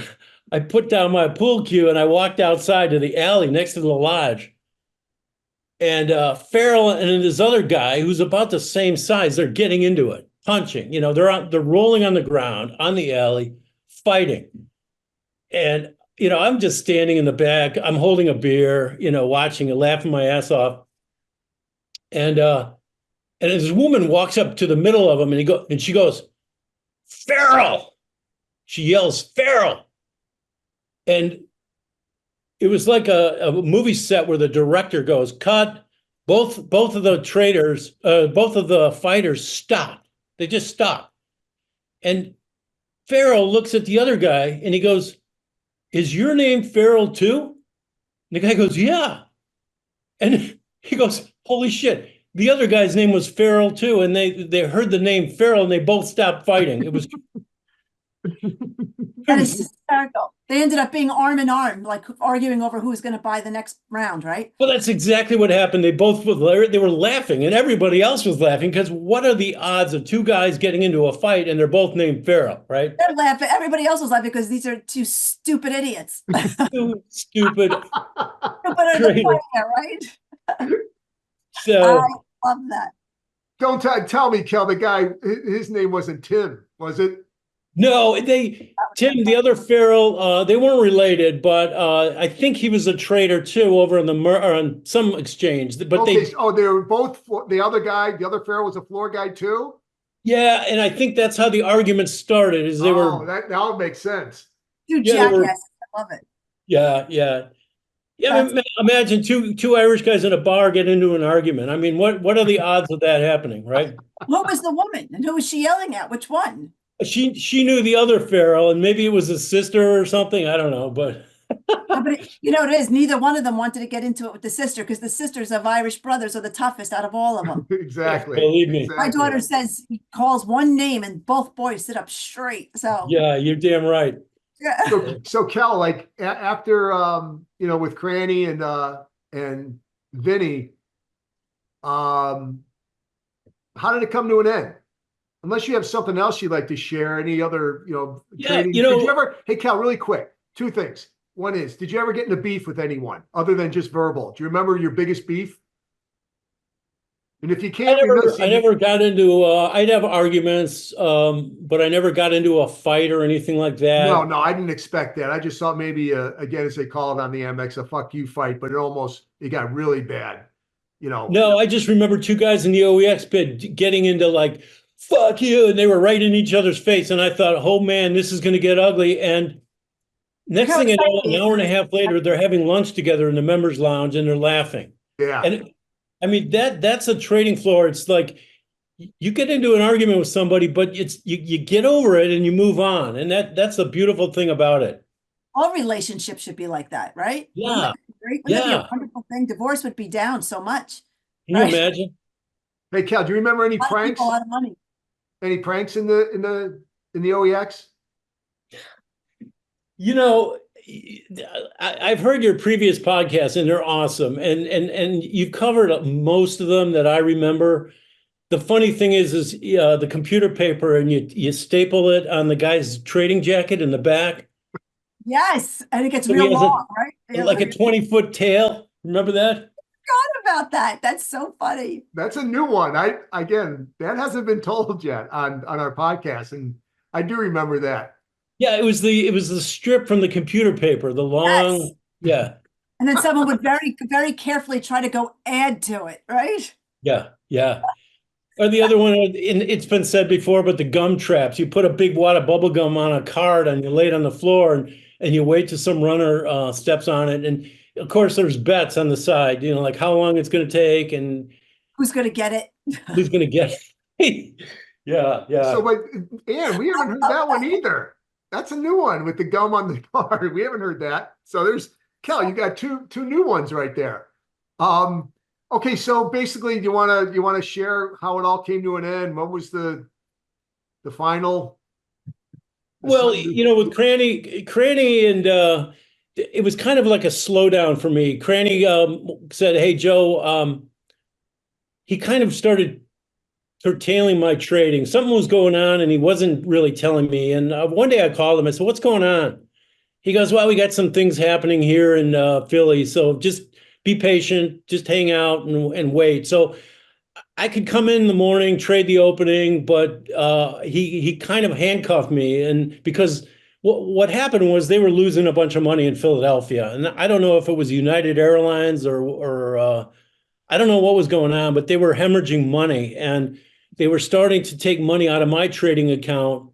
I put down my pool cue and I walked outside to the alley next to the Lodge. And Farrell and this other guy who's about the same size, they're getting into it, punching. They're rolling on the ground on the alley, fighting. And I'm just standing in the back. I'm holding a beer, watching and laughing my ass off. And this woman walks up to the middle of them, and she goes, "Farrell!" She yells, "Farrell!" And it was like a movie set where the director goes, "Cut." Both of the traders, both of the fighters stopped. They just stopped. And Farrell looks at the other guy and he goes, "Is your name Farrell too?" And the guy goes, "Yeah." And he goes, "Holy shit." The other guy's name was Farrell too. And they heard the name Farrell and they both stopped fighting. It was That is hysterical. They ended up being arm in arm, like arguing over who was going to buy the next round, right? Well, that's exactly what happened. They were laughing, and everybody else was laughing because what are the odds of two guys getting into a fight and they're both named Farrell, right? They're laughing. Everybody else was laughing because these are two stupid idiots. Two stupid. But are the point there, right? So I love that. Don't tell me, Kel, the guy, his name wasn't Tim, was it? no, Tim, the other Farrell, they weren't related, but I think he was a trader too over on some exchange. But Okay, they were both, the other Farrell was a floor guy too? yeah, and I think that's how the argument started. Is they were that now it makes sense. Two Yeah, jackasses. I love it. yeah. Imagine two Irish guys in a bar get into an argument. I mean, what are the odds of that happening, right? Who was the woman and who was she yelling at? Which one? She knew the other Farrell, and maybe it was his sister or something. I don't know, but No, but it is. Neither one of them wanted to get into it with the sister because the sisters of Irish brothers are the toughest out of all of them. Exactly. Believe me. Exactly. My daughter says he calls one name and both boys sit up straight. So yeah, you're damn right. yeah. So Kel, like after with Cranny and Vinny, how did it come to an end? Unless you have something else you'd like to share, any other training. Did you ever? Hey Kel, really quick, two things. One is, did you ever get into beef with anyone other than just verbal? Do you remember your biggest beef? And if you can't, I never got into. I'd have arguments, but I never got into a fight or anything like that. No, I didn't expect that. I just thought maybe again, as they call it on the MX, a fuck you fight, but it got really bad. No, I just remember two guys in the OEX pit getting into like "fuck you," and they were right in each other's face, and I thought, "Oh man, this is going to get ugly." And next thing I know, an hour and a half later, they're having lunch together in the members' lounge, and they're laughing. Yeah. And I mean, that's a trading floor. It's like you get into an argument with somebody, but you get over it and you move on. And that's the beautiful thing about it. All relationships should be like that, right? Yeah. Wouldn't that be a wonderful thing? Divorce would be down so much. Can you imagine? Hey Cal, do you remember any pranks? A lot of money. Any pranks in the OEX? I've heard your previous podcasts and they're awesome. And you've covered most of them that I remember. The funny thing is the computer paper and you staple it on the guy's trading jacket in the back. Yes, and it gets So he real has long, right? Yeah, like a 20-foot tail. Remember that? about that. That's so funny. That's a new one. Again, that hasn't been told yet on our podcast, and I do remember that. Yeah, it was the strip from the computer paper, the Yes. long, yeah, And then someone would very carefully try to go add to it, right? yeah, yeah. Or the other one, and it's been said before, but the gum traps. You put a big wad of bubble gum on a card and you lay it on the floor and you wait till some runner steps on it. And of course, there's bets on the side, like how long it's going to take and Who's going to get it? who's going to get it. Yeah, yeah. So, but Ann, we haven't heard that one either. That's a new one with the gum on the card. We haven't heard that. So there's Kel, you got two new ones right there. Okay, so basically, you want to share how it all came to an end? What was the final? Well, with Cranny and it was kind of like a slowdown for me. Cranny said, "Hey, Joe," he kind of started curtailing my trading. Something was going on, and he wasn't really telling me. And one day I called him. I said, "What's going on?" He goes, "Well, we got some things happening here in Philly, so just be patient, just hang out and wait." So I could come in the morning, trade the opening, but he kind of handcuffed me, and because what happened was they were losing a bunch of money in Philadelphia, and I don't know if it was United Airlines or I don't know what was going on, but they were hemorrhaging money, and they were starting to take money out of my trading account,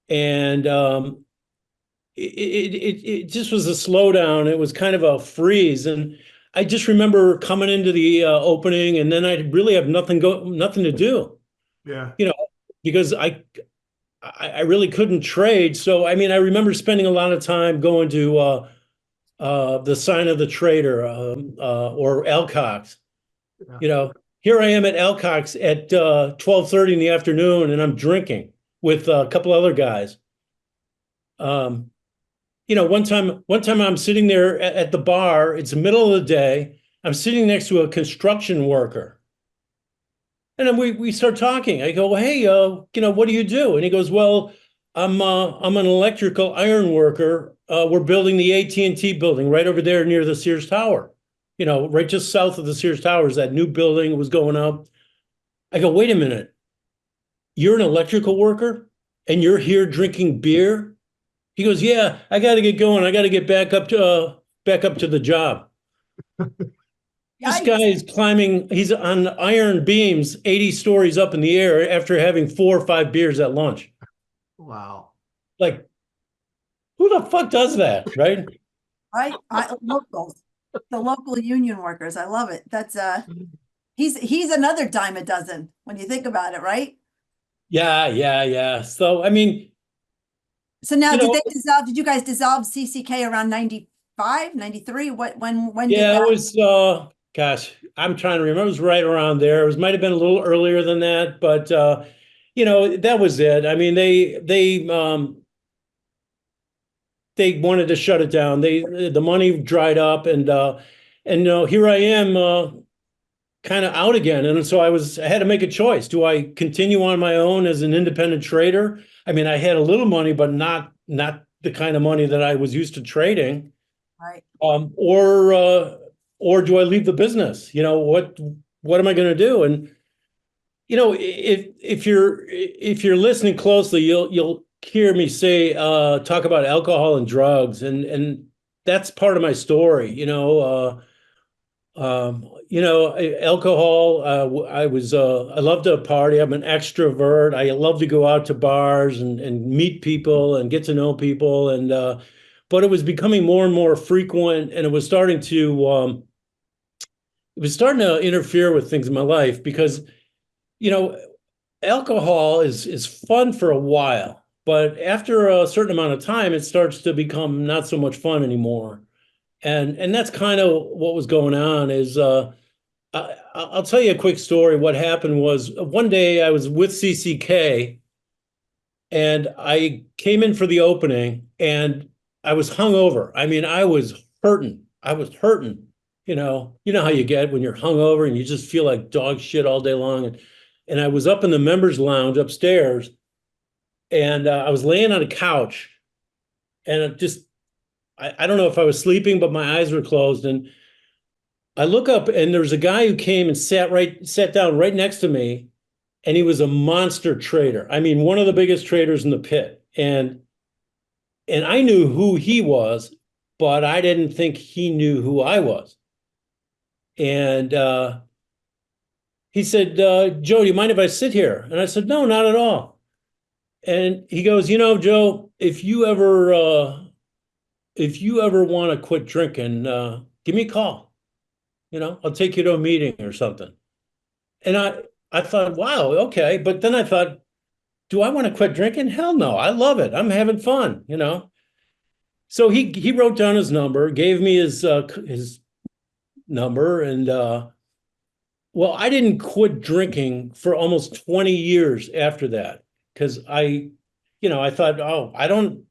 and it just was a slowdown. It was kind of a freeze, and I just remember coming into the opening, and then I really have nothing to do, Yeah. because I really couldn't trade. So I mean, I remember spending a lot of time going to the Sign of the Trader or Alcox. Yeah. Here I am at Alcox at 12:30 in the afternoon, and I'm drinking with a couple other guys. One time I'm sitting there at the bar. It's the middle of the day. I'm sitting next to a construction worker, and then we start talking. I go, "Hey, what do you do?" And he goes, "Well, I'm an electrical iron worker. We're building the AT&T building right over there near the Sears Tower. Right just south of the Sears Towers. That new building was going up." I go, "Wait a minute. You're an electrical worker, and you're here drinking beer?" He goes, "Yeah, I got to get going. I got to get back up to the job." This guy is climbing. He's on iron beams, 80 stories up in the air after having 4 or 5 beers at lunch. Wow. Like, who the fuck does that, right? Locals, the local union workers. I love it. That's he's another dime a dozen when you think about it, right? Yeah. So I mean. So now, did they dissolve? Did you guys dissolve CCK around 95, 93? When did Yeah, that? it was, gosh, I'm trying to remember. It was right around there. It might have been a little earlier than that, but that was it. I mean, they wanted to shut it down. The money dried up, and here I am, kind of out again. And so I had to make a choice. Do I continue on my own as an independent trader? I mean, I had a little money, but not the kind of money that I was used to trading. Right. Or do I leave the business? What am I going to do? And if you're listening closely, you'll hear me say talk about alcohol and drugs, and that's part of my story. Alcohol, I love to party. I'm an extrovert. I love to go out to bars and meet people and get to know people. But it was becoming more and more frequent, and it was starting to interfere with things in my life because, alcohol is fun for a while, but after a certain amount of time, it starts to become not so much fun anymore. And that's kind of what was going on is, I'll tell you a quick story. What happened was one day I was with CCK and I came in for the opening and I was hungover. I mean, I was hurting. You know how you get when you're hungover and you just feel like dog shit all day long. And I was up in the members lounge upstairs and I was laying on a couch and I don't know if I was sleeping, but my eyes were closed. And I look up and there's a guy who came and sat down right next to me. And he was a monster trader. I mean, one of the biggest traders in the pit. And I knew who he was, but I didn't think he knew who I was. And he said, Joe, do you mind if I sit here? And I said, no, not at all. And he goes, Joe, if you ever want to quit drinking, give me a call. I'll take you to a meeting or something. And I thought, wow, okay. But then I thought, do I want to quit drinking? Hell no, I love it. I'm having fun, So he wrote down his number, gave me his number, and well, I didn't quit drinking for almost 20 years after that because I thought, oh,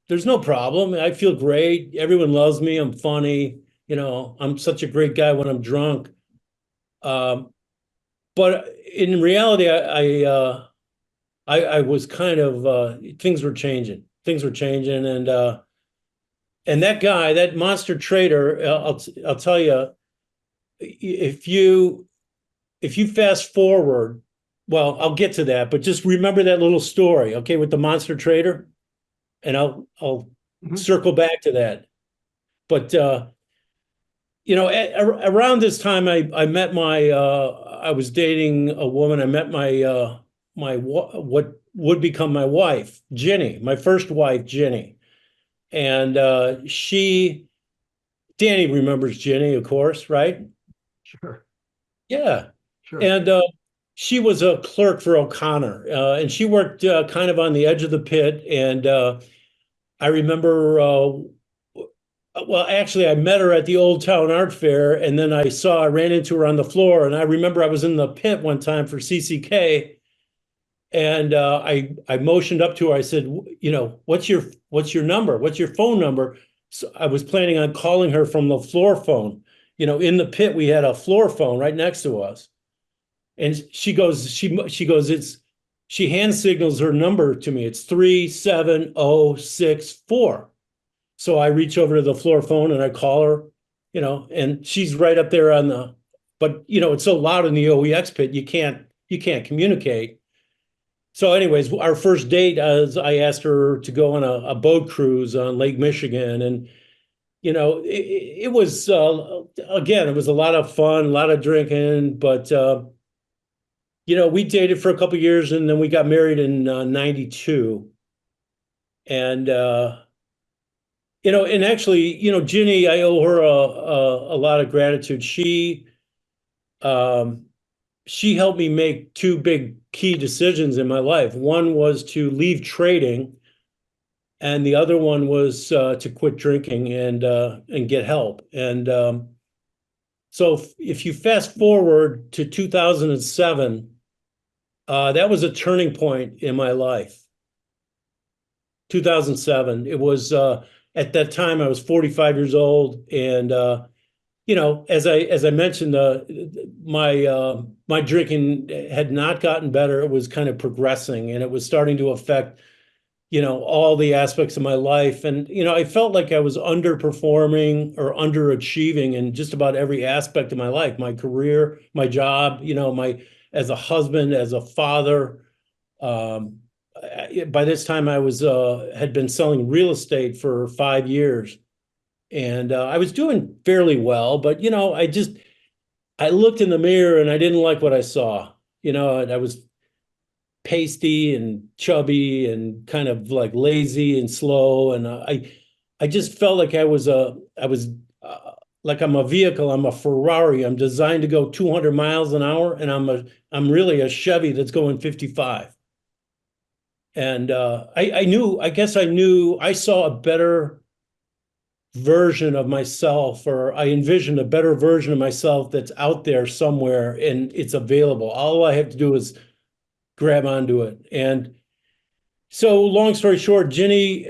there's no problem. I feel great. Everyone loves me. I'm funny. I'm such a great guy when I'm drunk. But in reality, I was kind of things were changing. Things were changing, and that guy, that monster trader, I'll tell you, if you fast forward, well, I'll get to that, but just remember that little story, okay, with the monster trader, and I'll circle back to that. But around this time, I met I was dating a woman. I met what would become my wife, Ginny, my first wife, Ginny. And Danny remembers Ginny, of course, right? Sure. Yeah. Sure. And she was a clerk for O'Connor, and she worked kind of on the edge of the pit. And I remember, well, actually, I met her at the Old Town Art Fair, and then I ran into her on the floor. And I remember I was in the pit one time for CCK, and I motioned up to her. I said, what's your number? What's your phone number? So I was planning on calling her from the floor phone. In the pit, we had a floor phone right next to us. And she hand signals her number to me. It's 37064. So I reach over to the floor phone and I call her, and she's right up there but it's so loud in the OEX pit, you can't communicate. So anyways, our first date, I asked her to go on a boat cruise on Lake Michigan. And, it was, again, it was a lot of fun, a lot of drinking, but, we dated for a couple of years and then we got married in 92. And, and actually, Ginny, I owe her a lot of gratitude. She helped me make two big key decisions in my life. One was to leave trading, and the other one was to quit drinking and get help. And so if you fast forward to 2007, that was a turning point in my life. 2007. It was at that time I was 45 years old, and as I mentioned, my drinking had not gotten better. It was kind of progressing, and it was starting to affect all the aspects of my life. And I felt like I was underperforming or underachieving in just about every aspect of my life, my career, my job, as a husband, as a father. By this time I had been selling real estate for 5 years, and I was doing fairly well, but I looked in the mirror and I didn't like what I saw. I was pasty and chubby and kind of like lazy and slow, and I just felt like I was like I'm a vehicle. I'm a Ferrari. I'm designed to go 200 miles an hour, and I'm really a Chevy that's going 55. And I saw a better version of myself, or I envisioned a better version of myself that's out there somewhere and it's available. All I have to do is grab onto it. And so long story short, Ginny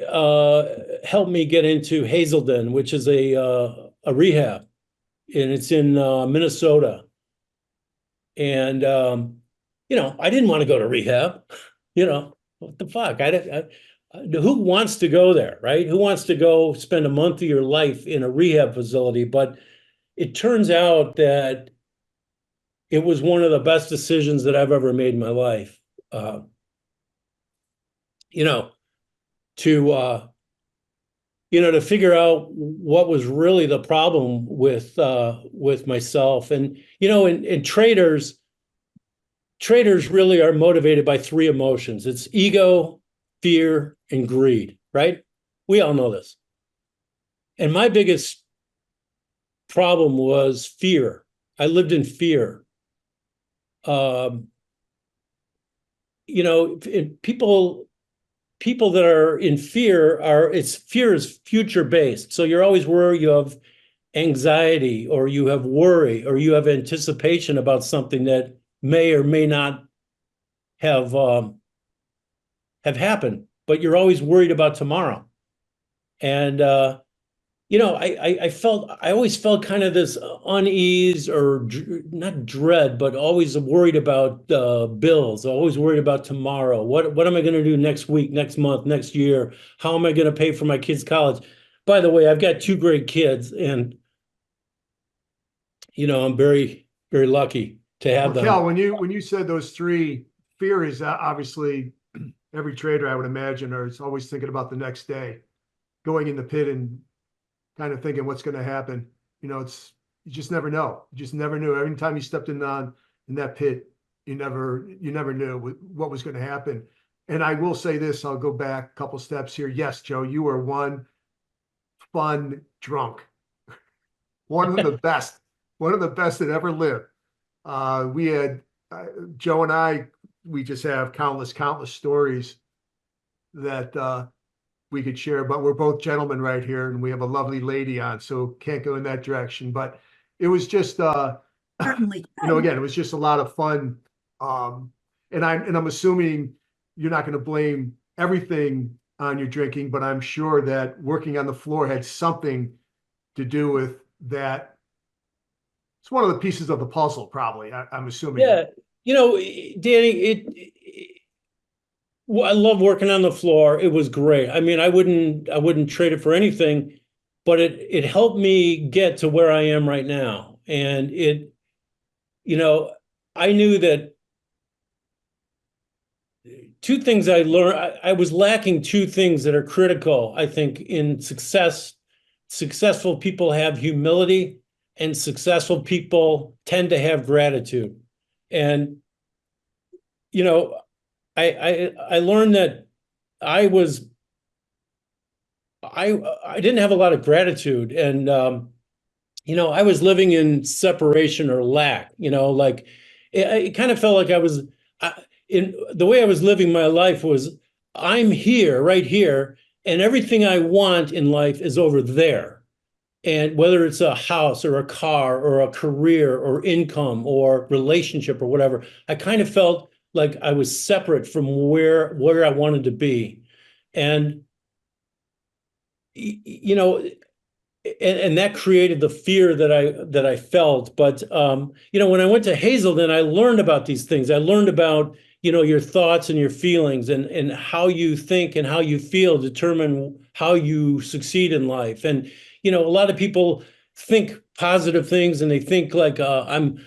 helped me get into Hazelden, which is a rehab, and it's in Minnesota. And, I didn't want to go to rehab, what the fuck? who wants to go there, right? Who wants to go spend a month of your life in a rehab facility? But it turns out that it was one of the best decisions that I've ever made in my life. You know, to to figure out what was really the problem with myself. And and traders really are motivated by three emotions. It's ego, fear, and greed, right? We all know this. And my biggest problem was fear. I lived in fear. People that are in fear fear is future based. So you're always worried, you have anxiety, or you have worry, or you have anticipation about something that may or may not have happened, but you're always worried about tomorrow. And I always felt kind of this unease, or not dread, but always worried about bills, always worried about tomorrow. What am I going to do next week, next month, next year? How am I going to pay for my kids' college? By the way, I've got two great kids, and I'm very, very lucky to have them. Cal, when you said those three, fear is obviously every trader, I would imagine, is always thinking about the next day, going in the pit and kind of thinking what's going to happen. You just never know. You just never knew. Every time you stepped in that pit, you never knew what was going to happen. And I will say this, I'll go back a couple steps here. Yes, Joe, you were one fun drunk. One of the best that ever lived. We had Joe and I, we just have countless stories that we could share, but we're both gentlemen right here, and we have a lovely lady on, so can't go in that direction. But it was just Certainly. again, it was just a lot of fun. And I'm assuming you're not going to blame everything on your drinking, but I'm sure that working on the floor had something to do with that. It's one of the pieces of the puzzle, probably. I'm assuming. Yeah, Danny, I love working on the floor. It was great. I mean, I wouldn't trade it for anything, but it helped me get to where I am right now. And I knew that two things I learned. I was lacking two things that are critical, I think, in success. Successful people have humility, and successful people tend to have gratitude. And I learned that I didn't have a lot of gratitude, and I was living in separation or lack. Like it kind of felt like in the way I was living my life was, I'm here, right here, and everything I want in life is over there. And whether it's a house or a car or a career or income or relationship or whatever, I kind of felt like I was separate from where I wanted to be. And and that created the fear that I felt. But when I went to Hazelden, I learned about these things. I learned about your thoughts and your feelings, and how you think and how you feel determine how you succeed in life. And a lot of people think positive things, and they think like I'm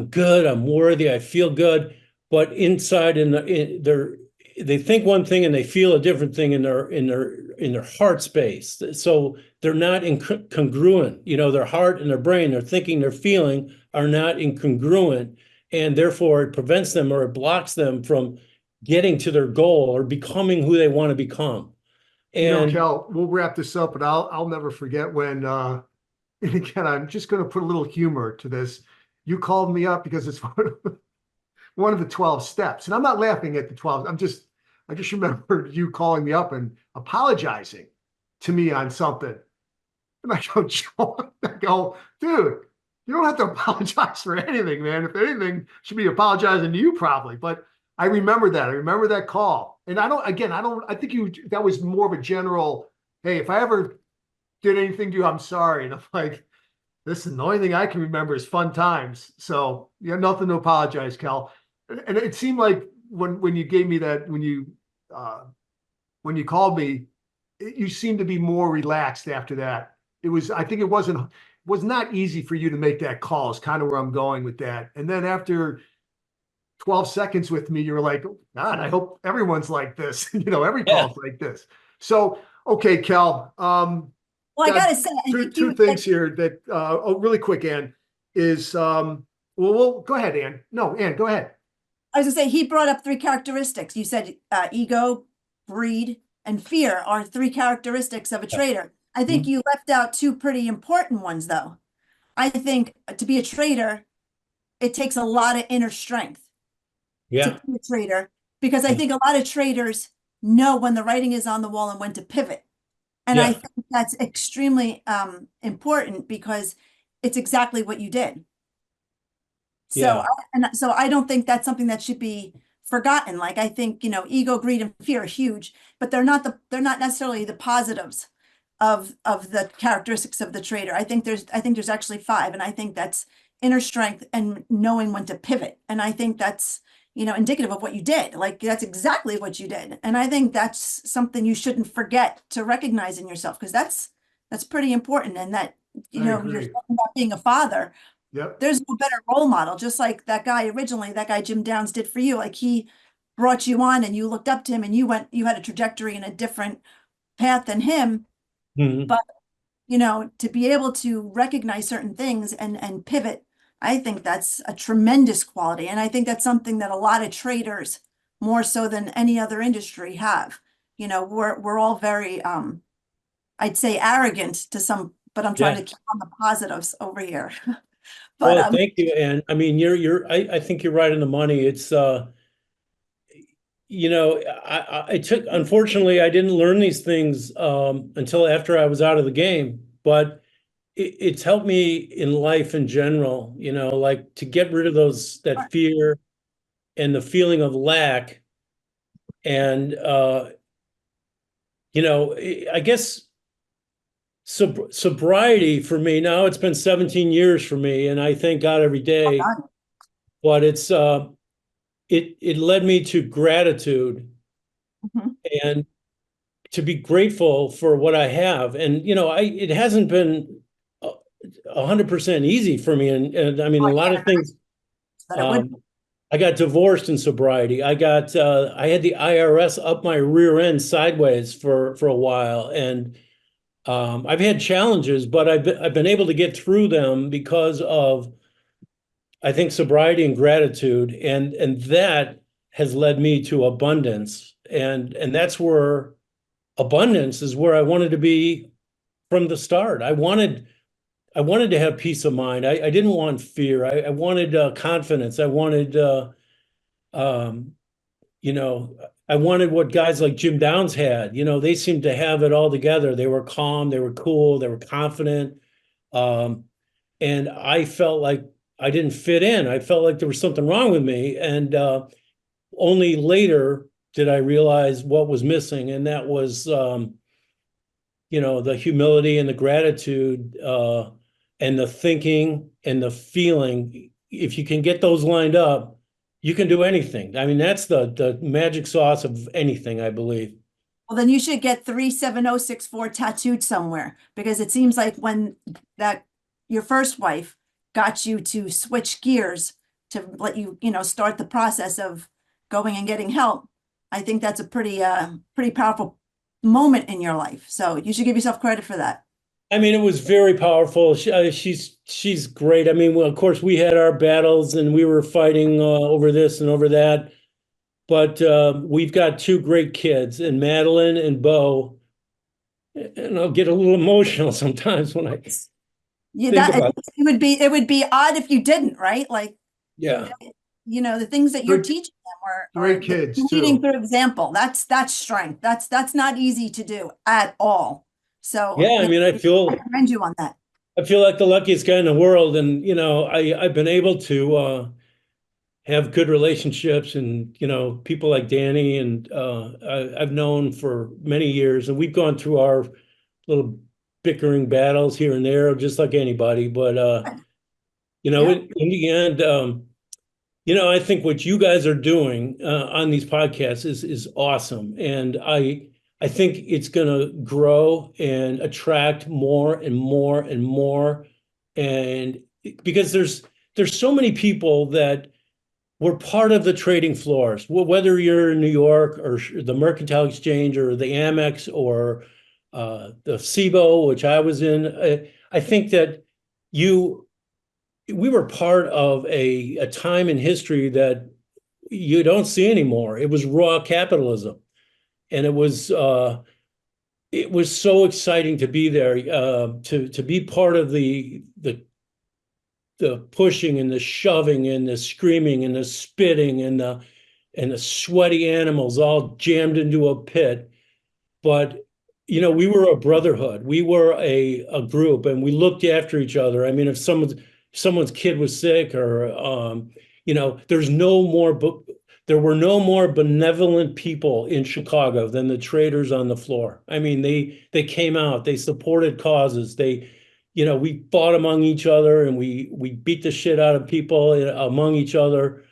good, I'm worthy, I feel good, but inside they think one thing and they feel a different thing in their heart space. So they're not congruent. Their heart and their brain, their thinking, their feeling are not incongruent, and therefore it prevents them, or it blocks them from getting to their goal or becoming who they want to become. And Cal, we'll wrap this up, but I'll never forget when and again, I'm just going to put a little humor to this. You called me up because it's one of the 12 steps, and I'm not laughing at the 12. I just remembered you calling me up and apologizing to me on something. And I go, Joe, dude, you don't have to apologize for anything, man. If anything, should be apologizing to you probably. But I remember that. I remember that call. And I think that was more of a general, hey, if I ever did anything to you, I'm sorry. And I'm like, listen, the only thing I can remember is fun times. So you have nothing to apologize, Cal. And it seemed like when you gave me that, when you when you called me, you seemed to be more relaxed after that. I think it was not easy for you to make that call, is kind of where I'm going with that. And then after 12 seconds with me, you were like, God, I hope everyone's like this. Every call's like this. So, okay, Kel, Well, I gotta say, I think two things here that, really quick, Ann, is, well, go ahead, Ann. No, Ann, go ahead. I was gonna say, he brought up three characteristics. You said ego, greed, and fear are three characteristics of a trader. I think you left out two pretty important ones, though. I think to be a trader, it takes a lot of inner strength to be a trader, because I think a lot of traders know when the writing is on the wall and when to pivot. And I think that's extremely important, because it's exactly what you did. So, so I don't think that's something that should be forgotten. Like, I think, ego, greed, and fear are huge, but they're not necessarily the positives of the characteristics of the trader. I think there's actually five, and I think that's inner strength and knowing when to pivot. And I think that's, indicative of what you did. Like, that's exactly what you did. And I think that's something you shouldn't forget to recognize in yourself, because that's pretty important. And that, you're talking about being a father. Yep. There's no better role model, just like that guy Jim Downs did for you. Like, he brought you on and you looked up to him, and you had a trajectory in a different path than him. But, to be able to recognize certain things and pivot, I think that's a tremendous quality. And I think that's something that a lot of traders, more so than any other industry, have. We're all very, I'd say, arrogant to some, but I'm trying to keep on the positives over here. But, well, thank you. And I mean, I think you're right on the money. It's, unfortunately, I didn't learn these things until after I was out of the game, but it's helped me in life in general, like to get rid of that fear and the feeling of lack. And, I guess sobriety for me now, it's been 17 years for me, and I thank God every day, but it's, it led me to gratitude and to be grateful for what I have. And, it hasn't been 100% easy for me. And I mean, a lot of things, I got divorced in sobriety. I had the IRS up my rear end sideways for a while. And I've had challenges, but I've been able to get through them because of, I think, sobriety and gratitude. And that has led me to abundance. And that's where abundance is, where I wanted to be from the start. I wanted to have peace of mind. I didn't want fear. I wanted confidence. I wanted, I wanted what guys like Jim Downs had. They seemed to have it all together. They were calm. They were cool. They were confident. And I felt like I didn't fit in. I felt like there was something wrong with me. And only later did I realize what was missing. And that was, the humility and the gratitude, and the thinking and the feeling. If you can get those lined up, you can do anything. I mean, that's the magic sauce of anything, I believe. Well, then you should get 37064 tattooed somewhere, because it seems like when your first wife got you to switch gears to let you, start the process of going and getting help, I think that's a pretty powerful moment in your life. So you should give yourself credit for that. I mean, it was very powerful. She's great. I mean, well, of course, we had our battles and we were fighting over this and over that. But we've got two great kids, and Madeline and Bo. And I'll get a little emotional sometimes when I think about it. It would be odd if you didn't, right? Like, yeah, the things that you're teaching them great kids leading too. through example. That's strength. That's not easy to do at all. So yeah, I mean, I commend you on that. I feel like the luckiest guy in the world, and I've been able to have good relationships, and people like Danny, and I've known for many years, and we've gone through our little bickering battles here and there, just like anybody. But in the end, I think what you guys are doing on these podcasts is awesome, and I think it's going to grow and attract more and more and more. And because there's so many people that were part of the trading floors, whether you're in New York or the Mercantile Exchange or the Amex or the CBOE, which I was in. I think that we were part of a time in history that you don't see anymore. It was raw capitalism, and it was so exciting to be there, to be part of the pushing and the shoving and the screaming and the spitting and the sweaty animals all jammed into a pit. But we were a brotherhood. We were a group, and we looked after each other. I mean, if someone's kid was sick, or there were no more benevolent people in Chicago than the traders on the floor. I mean, they came out, they supported causes, we fought among each other, and we beat the shit out of people among each other.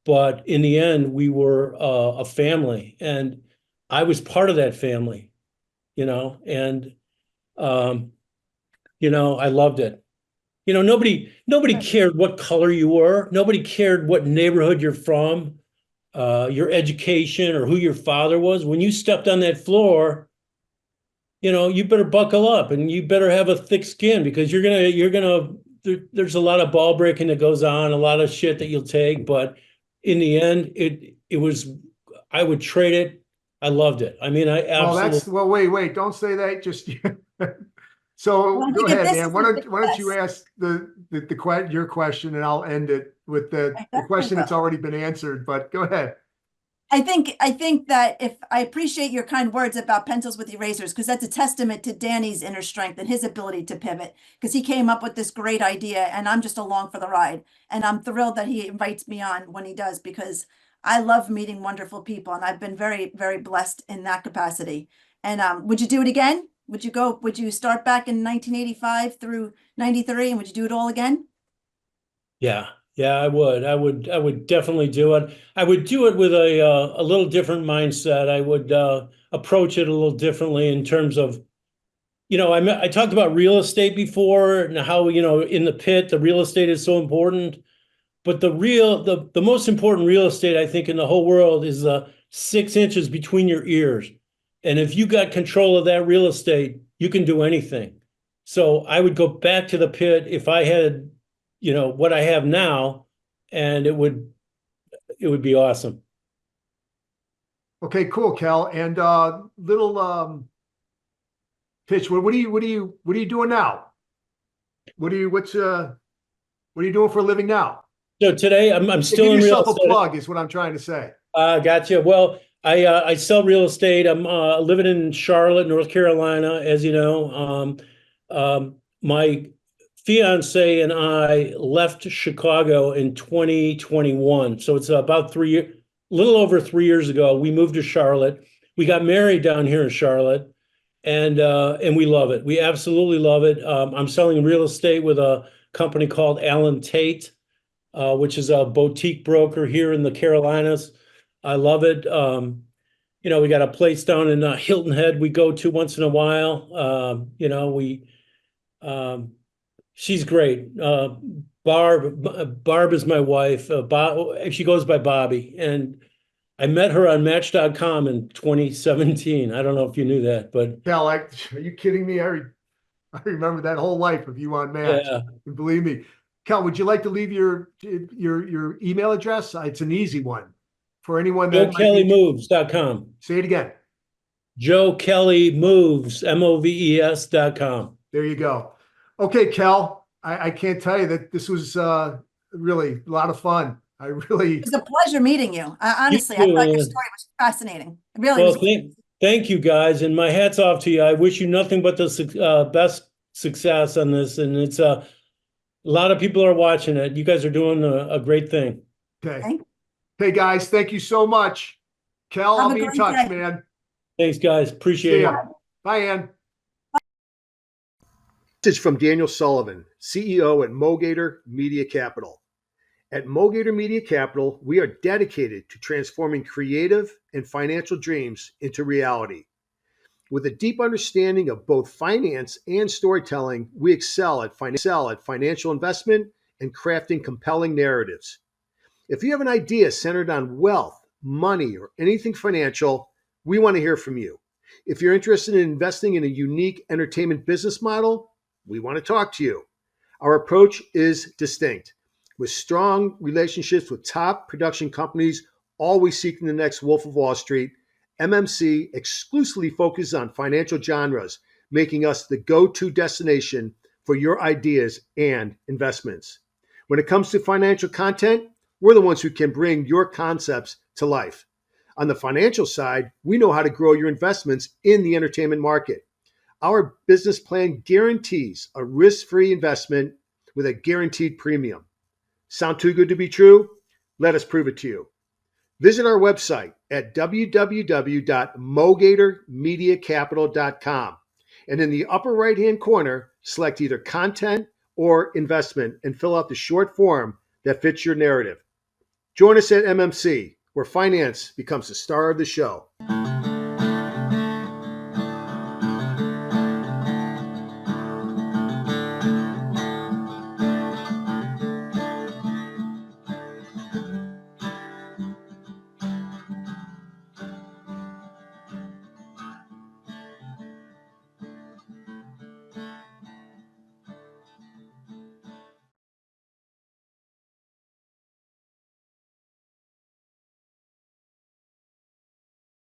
But in the end, we were a family, and I was part of that family, and I loved it. Nobody cared what color you were. Nobody cared what neighborhood you're from, your education, or who your father was. When you stepped on that floor, you better buckle up, and you better have a thick skin, because there's a lot of ball breaking that goes on, a lot of shit that you'll take. But in the end, I would trade it. I loved it. I mean, I absolutely. Wait, don't say that. Just so go ahead, man. Why don't you ask your question, and I'll end it with the question that's already been answered. But go ahead. I think that if I appreciate your kind words about pencils with erasers, because that's a testament to Danny's inner strength and his ability to pivot, because he came up with this great idea, and I'm just along for the ride. And I'm thrilled that he invites me on when he does, because I love meeting wonderful people, and I've been very, very blessed in that capacity. And would you do it again? Would you start back in 1985 through 93, and would you do it all again? Yeah, I would definitely do it. I would do it with a little different mindset. I would approach it a little differently in terms of, I talked about real estate before, and how, in the pit, the real estate is so important. But the most important real estate, I think, in the whole world is the 6 inches between your ears. And if you got control of that real estate, you can do anything. So I would go back to the pit if I had, what I have now, and it would be awesome. Okay, cool, Cal. And little pitch. What are you doing now? What are you doing for a living now? So today I'm still in real estate. Give yourself a plug is what I'm trying to say. Gotcha. Well, I sell real estate. I'm living in Charlotte, North Carolina, as you know. My fiance and I left Chicago in 2021. So it's about a little over 3 years ago. We moved to Charlotte. We got married down here in Charlotte, and we love it. We absolutely love it. I'm selling real estate with a company called Allen Tate, which is a boutique broker here in the Carolinas. I love it. We got a place down in Hilton Head we go to once in a while. She's great. Barb is my wife. She goes by Bobby, and I met her on Match.com in 2017. I don't know if you knew that, but Cal, are you kidding me? I remember that whole life of you on Match. Yeah. And believe me, Cal, would you like to leave your email address? It's an easy one for anyone that JoeKellyMoves.com. Say it again. JoeKellyMoves, MOVES.com. There you go. Okay, Cal, I can't tell you that this was really a lot of fun. It was a pleasure meeting you. Honestly, I thought your story was fascinating. It really was. Thank you, guys, and my hat's off to you. I wish you nothing but the best success on this, and it's a lot of people are watching it. You guys are doing a great thing. Okay. Hey, guys, thank you so much. Cal, I'll be in touch, man. Thanks, guys. Appreciate it. Bye, Ann. This is from Daniel Sullivan, CEO at Mogator Media Capital. At Mogator Media Capital, we are dedicated to transforming creative and financial dreams into reality. With a deep understanding of both finance and storytelling, we excel at financial investment and crafting compelling narratives. If you have an idea centered on wealth, money, or anything financial, we want to hear from you. If you're interested in investing in a unique entertainment business model, we want to talk to you. Our approach is distinct. With strong relationships with top production companies, always seeking the next Wolf of Wall Street, MMC exclusively focuses on financial genres, making us the go-to destination for your ideas and investments. When it comes to financial content, we're the ones who can bring your concepts to life. On the financial side, we know how to grow your investments in the entertainment market. Our business plan guarantees a risk-free investment with a guaranteed premium. Sound too good to be true? Let us prove it to you. Visit our website at www.mogatormediacapital.com, and in the upper right-hand corner, select either content or investment and fill out the short form that fits your narrative. Join us at MMC, where finance becomes the star of the show.